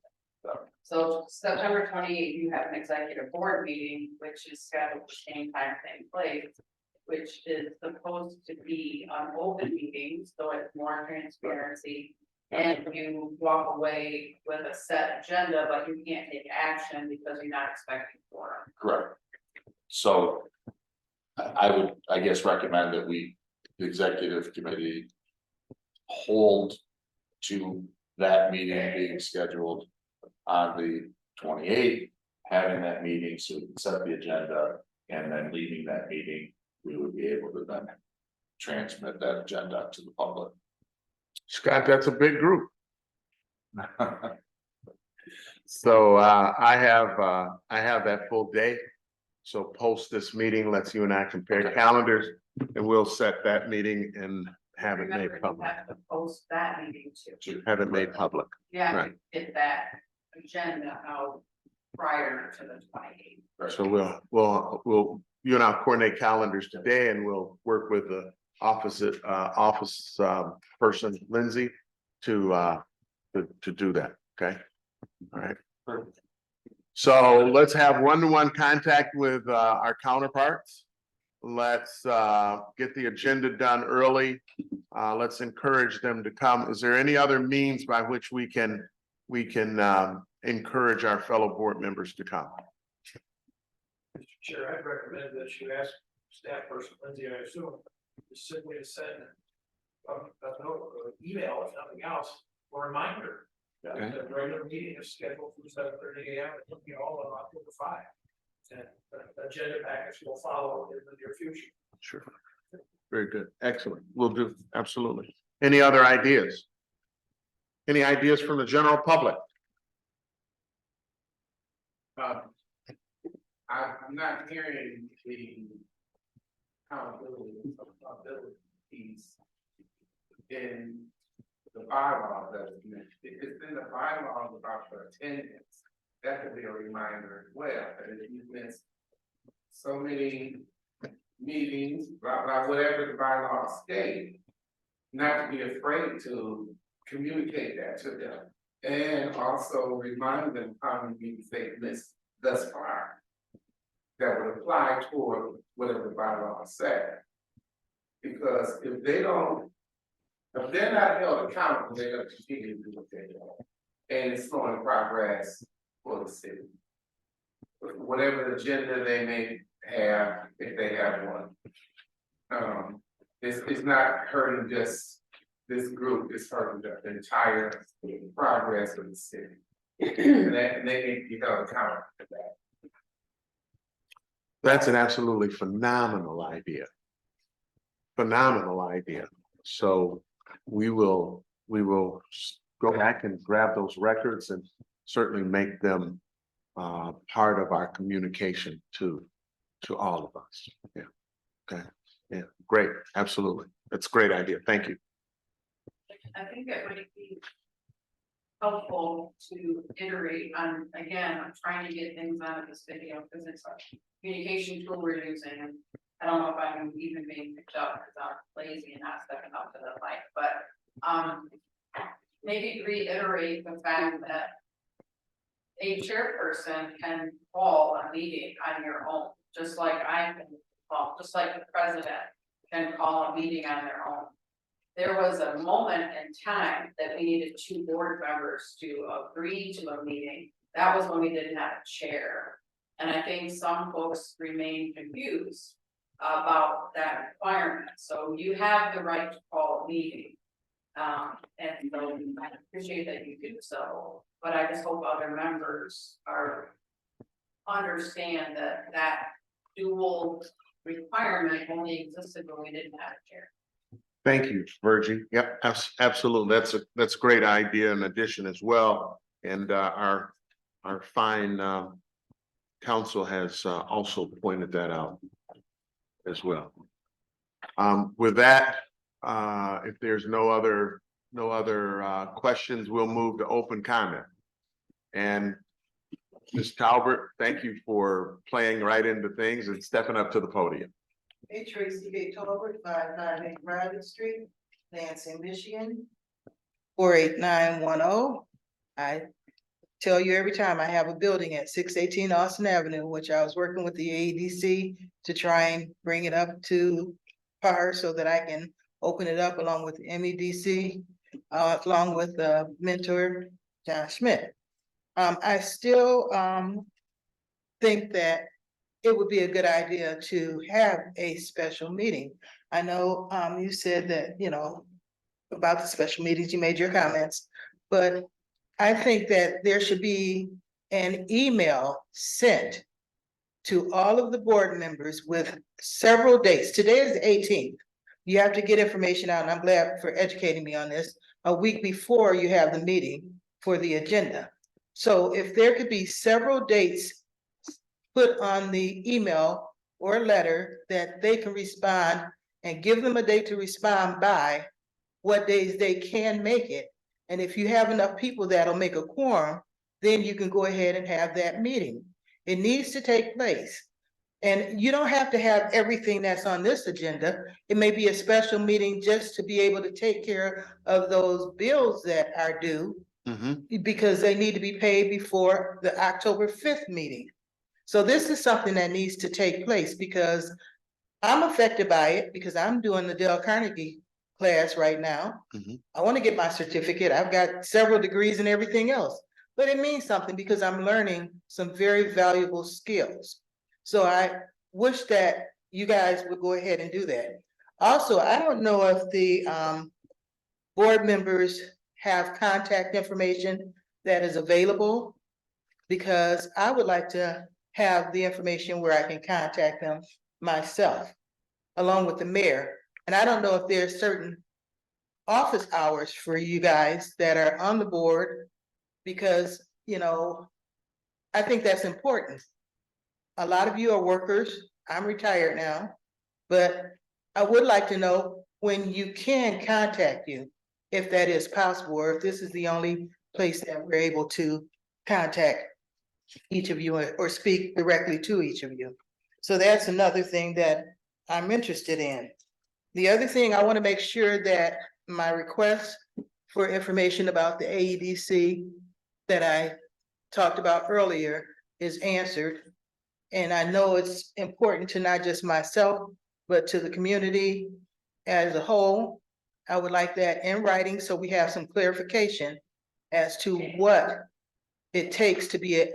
So September 28th, you have an executive board meeting, which is scheduled the same time, same place, which is supposed to be an open meeting, so it's more transparency. And you walk away with a set agenda, but you can't take action because you're not expecting quorum. correct. So I would, I guess, recommend that we, the executive committee, hold to that meeting being scheduled on the 28th, having that meeting so we can set the agenda, and then leaving that meeting, we would be able to then transmit that agenda to the public. Scott, that's a big group. So I have that full day. So post this meeting, let's you and I compare calendars, and we'll set that meeting and have it made Remember, you public. have to post that meeting too. Have it made public. Yeah, Right. get that agenda out prior to the 28th. So we'll, you and I'll coordinate calendars today, and we'll work with the office person, Lindsay, to do that, okay? All right. So let's have one-to-one contact with our counterparts. Let's get the agenda done early. Let's encourage them to come. Is there any other means by which we can encourage our fellow board members to come? Mr. Chair, I'd recommend that you ask staff person Lindsay, I assume, just simply to send a note, or email, if nothing else, or reminder. That the regular meeting is scheduled for 7:30 a.m. and it'll be all on October 5. And the agenda package will follow in the near future. Sure. Very good. Excellent. We'll do, absolutely. Any other ideas? Any ideas from the general public? I'm not hearing the accountability piece in the bylaws that is mentioned. If it's in the bylaws about the attendance, that could be a reminder as well, that if you miss so many meetings, blah, blah, whatever the bylaws state, not to be afraid to communicate that to them. And also remind them how many meetings they've missed thus far. That would apply toward whatever the bylaws say. Because if they're not held accountable, they're gonna continue to do what they're doing. And it's slowing progress for the city. Whatever agenda they may have, if they have one. It's not hurting just this group, it's hurting the entire progress of the city. And they need to be held accountable for that. That's an absolutely phenomenal idea. Phenomenal idea. So we will go back and grab those records and certainly make them part of our communication to all of us. Yeah. Okay. Yeah. Great. Absolutely. That's a great idea. Thank you. I think it might be helpful to iterate on, again, I'm trying to get things out of this video because it's a communication tool we're using. I don't know if I'm even being picked up because I'm lazy and not stepping up to the mic, but maybe reiterate the fact that a chairperson can call a meeting on your own, just like I can call, just like the president can call a meeting on their own. There was a moment in time that we needed 2 board members to agree to a meeting. That was when we didn't have a chair. And I think some folks remain confused about that requirement. So you have the right to call a meeting. And so I appreciate that you do so, but I just hope other members understand that dual requirement only existed when we didn't have a chair. Thank you, Virgie. Yep, absolutely. That's a great idea in addition as well. And our fine council has also pointed that out as well. With that, If there's no other questions, we'll move to open comment. And Ms. Talbert, thank you for playing right into things and stepping up to the podium. Hey, Tracy A. Tolbert, 598 Riley Street, Lansing, Michigan. 48910. I tell you every time I have a building at 618 Austin Avenue, which I was working with the AEDC to try and bring it up to par so that I can open it up along with MEDC, along with the mentor, John Schmidt. I still think that it would be a good idea to have a special meeting. I know you said that, you know, about the special meetings, you made your comments, but I think that there should be an email sent to all of the board members with several dates. Today is the 18th. You have to get information out, and I'm glad for educating me on this, a week before you have the meeting for the agenda. So if there could be several dates put on the email or letter that they can respond, and give them a date to respond by, what days they can make it. And if you have enough people that'll make a quorum, then you can go ahead and have that meeting. It needs to take place. And you don't have to have everything that's on this agenda. It may be a special meeting just to be able to take care of those bills that are due, because they need to be paid before the October 5th meeting. So this is something that needs to take place, because I'm affected by it, because I'm doing the Dale Carnegie class right now. I want to get my certificate. I've got several degrees and everything else, but it means something because I'm learning some very valuable skills. So I wish that you guys would go ahead and do that. Also, I don't know if the board members have contact information that is available, because I would like to have the information where I can contact them myself, along with the mayor. And I don't know if there's certain office hours for you guys that are on the board, because, you know, I think that's important. A lot of you are workers. I'm retired now, but I would like to know when you can contact you, if that is possible, or if this is the only place that we're able to contact each of you or speak directly to each of you. So that's another thing that I'm interested in. The other thing, I want to make sure that my request for information about the AEDC that I talked about earlier is answered. And I know it's important to not just myself, but to the community as a whole. I would like that in writing so we have some clarification as to what it takes to be a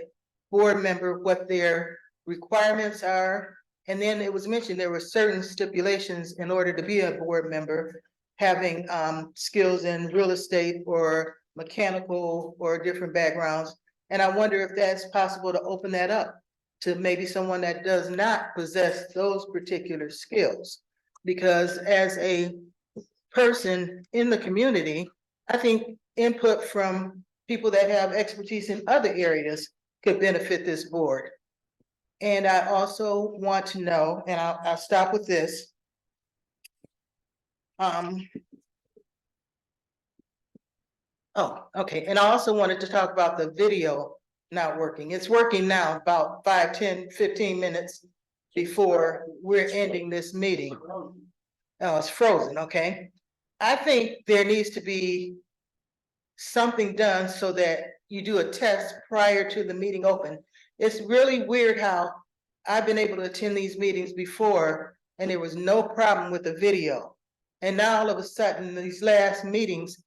board member, what their requirements are. And then it was mentioned there were certain stipulations in order to be a board member, having skills in real estate or mechanical or different backgrounds. And I wonder if that's possible to open that up to maybe someone that does not possess those particular skills. Because as a person in the community, I think input from people that have expertise in other areas could benefit this board. And I also want to know, and I'll stop with this. Oh, okay, and I also wanted to talk about the video not working. It's working now, about 5, 10, 15 minutes before we're ending this meeting. Oh, it's frozen, okay. I think there needs to be something done so that you do a test prior to the meeting open. It's really weird how I've been able to attend these meetings before and there was no problem with the video. And now all of a sudden, these last meetings,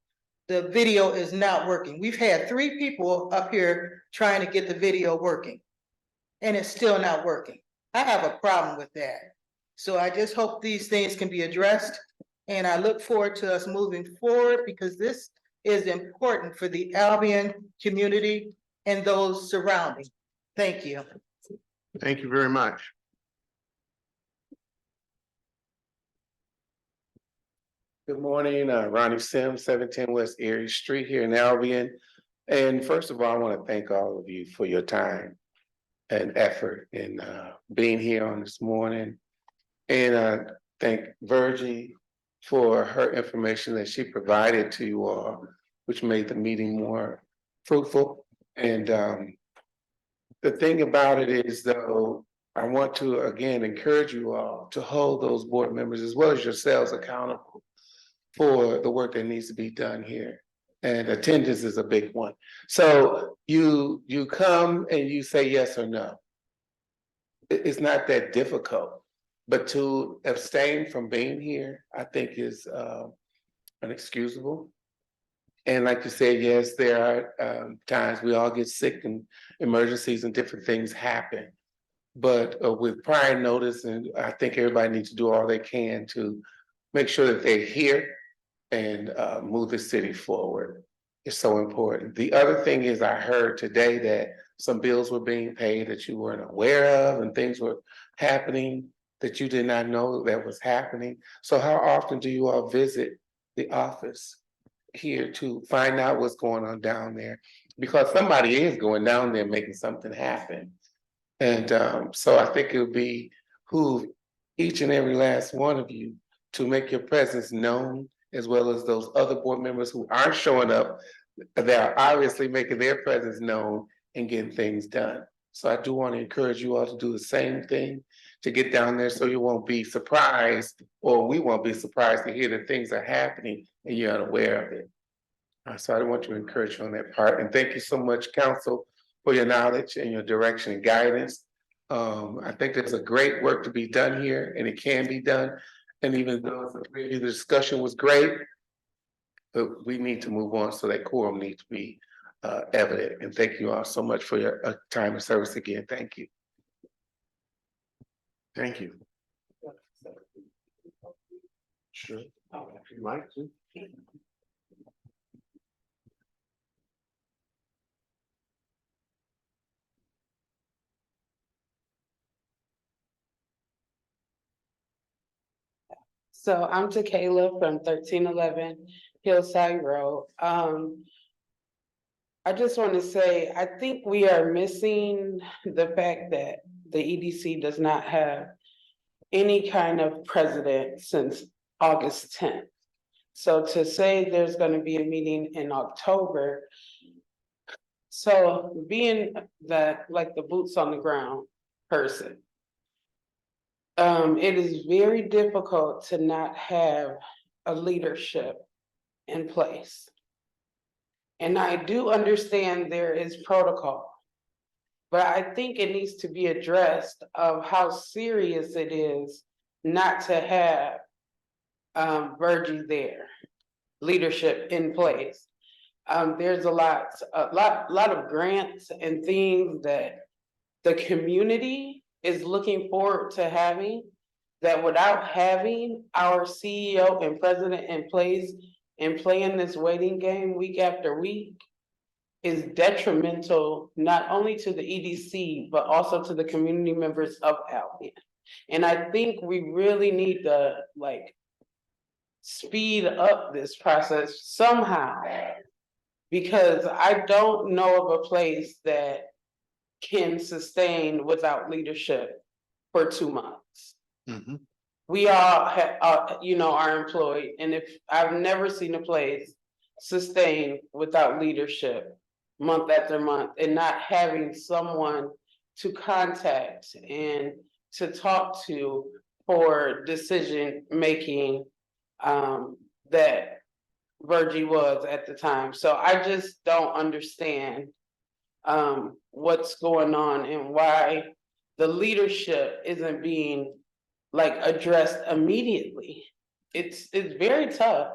the video is not working. We've had 3 people up here trying to get the video working, and it's still not working. I have a problem with that. So I just hope these things can be addressed, and I look forward to us moving forward, because this is important for the Albion community and those surrounding. Thank you. Thank you very much. Good morning, Ronnie Sims, 710 West Erie Street here in Albion. And first of all, I want to thank all of you for your time and effort in being here on this morning. And thank Virgie for her information that she provided to you all, which made the meeting more fruitful. And the thing about it is, though, I want to again encourage you all to hold those board members as well as yourselves accountable for the work that needs to be done here. And attendance is a big one. So you come and you say yes or no. It's not that difficult, but to abstain from being here, I think is unexcusable. And like you said, yes, there are times we all get sick and emergencies and different things happen. But with prior notice, and I think everybody needs to do all they can to make sure that they're here and move the city forward. It's so important. The other thing is, I heard today that some bills were being paid that you weren't aware of, and things were happening that you did not know that was happening. So how often do you all visit the office here to find out what's going on down there? Because somebody is going down there making something happen. And so I think it would behoove each and every last one of you to make your presence known, as well as those other board members who aren't showing up, that are obviously making their presence known and getting things done. So I do want to encourage you all to do the same thing, to get down there so you won't be surprised, or we won't be surprised to hear that things are happening and you're unaware of it. So I want to encourage you on that part. And thank you so much, council, for your knowledge and your direction and guidance. I think there's a great work to be done here, and it can be done. And even though the discussion was great, but we need to move on, so that quorum needs to be evident. And thank you all so much for your time and service again. Thank you. Thank you. Sure. Mike, too. So I'm Tequila from 1311 Hillside Road. I just want to say, I think we are missing the fact that the EDC does not have any kind of president since August 10th. So to say there's going to be a meeting in October, so being that like the boots on the ground person, it is very difficult to not have a leadership in place. And I do understand there is protocol, but I think it needs to be addressed of how serious it is not to have Virgie there, leadership in place. There's a lot of grants and things that the community is looking forward to having, that without having our CEO and president in place and playing this waiting game week after week is detrimental not only to the EDC, but also to the community members of Albion. And I think we really need to speed up this process somehow, because I don't know of a place that can sustain without leadership for 2 months. Mm-hmm. We all have, are employed, and if I've never seen a place sustain without leadership month after month, and not having someone to contact and to talk to for decision making that Virgie was at the time. So I just don't understand what's going on and why the leadership isn't being addressed immediately. It's very tough.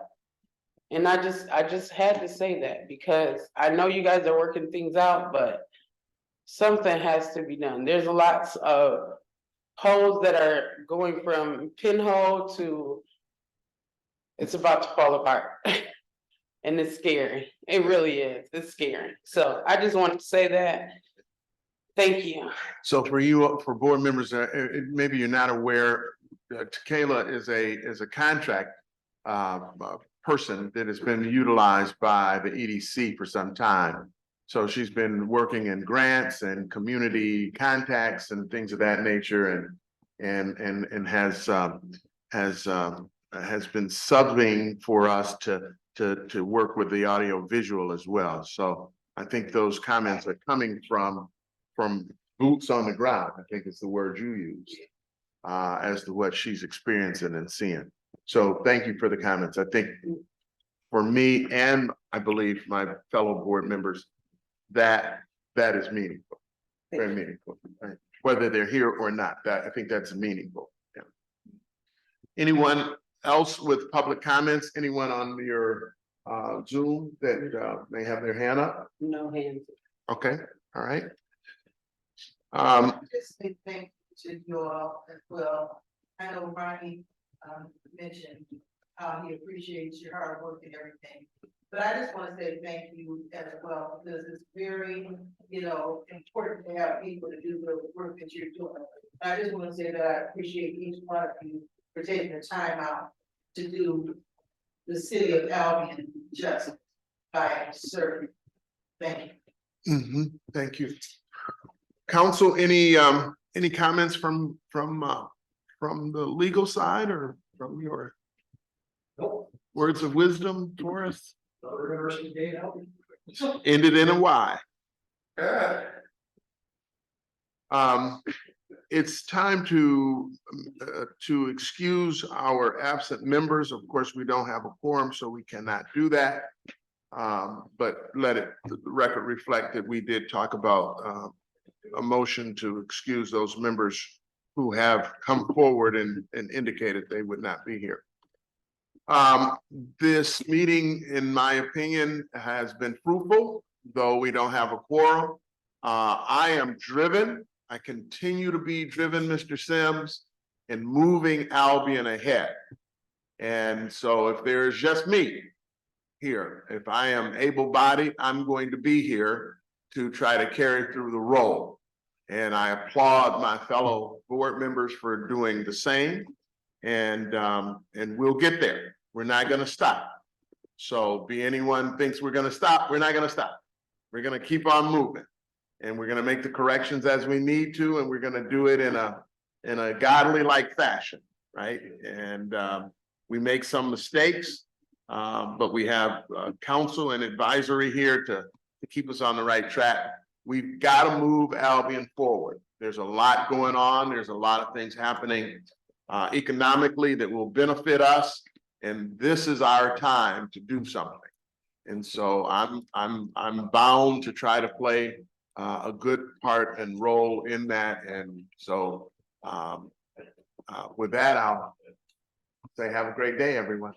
And I just had to say that, because I know you guys are working things out, but something has to be done. There's lots of holes that are going from pinhole to it's about to fall apart. And it's scary. It really is. It's scary. So I just wanted to say that. Thank you. So for you, for board members, maybe you're not aware, Tequila is a contract person that has been utilized by the EDC for some time. So she's been working in grants and community contacts and things of that nature, and has has been subbing for us to work with the audio visual as well. So I think those comments are coming from boots on the ground, I think is the word you used, as to what she's experiencing and seeing. So thank you for the comments. I think for me, and I believe my fellow board members, that is meaningful, very meaningful, right? Whether they're here or not, I think that's meaningful. Yeah. Anyone else with public comments? Anyone on your Zoom that may have their hand up? No hands. Okay, all right. Just say thank you to you all as well. I know Ronnie mentioned how he appreciates your hard work and everything. But I just want to say thank you as well, because it's very, important to have people to do the work that you're doing. I just want to say that I appreciate each one of you for taking the time out to do the city of Albion justice by serving. Thank you. Thank you. Council, any comments from the legal side or from your words of wisdom for us? Ended in a Y. It's time to excuse our absent members. Of course, we don't have a quorum, so we cannot do that. But let the record reflect that we did talk about a motion to excuse those members who have come forward and indicated they would not be here. This meeting, in my opinion, has been fruitful, though we don't have a quorum. I am driven. I continue to be driven, Mr. Sims, in moving Albion ahead. And so if there's just me here, if I am able-bodied, I'm going to be here to try to carry through the role. And I applaud my fellow board members for doing the same. And we'll get there. We're not going to stop. So be anyone thinks we're going to stop, we're not going to stop. We're going to keep on moving, and we're going to make the corrections as we need to, and we're going to do it in a godly-like fashion, right? And we make some mistakes, but we have counsel and advisory here to keep us on the right track. We've got to move Albion forward. There's a lot going on. There's a lot of things happening economically that will benefit us, and this is our time to do something. And so I'm bound to try to play a good part and role in that. And so with that, I'll say have a great day, everyone.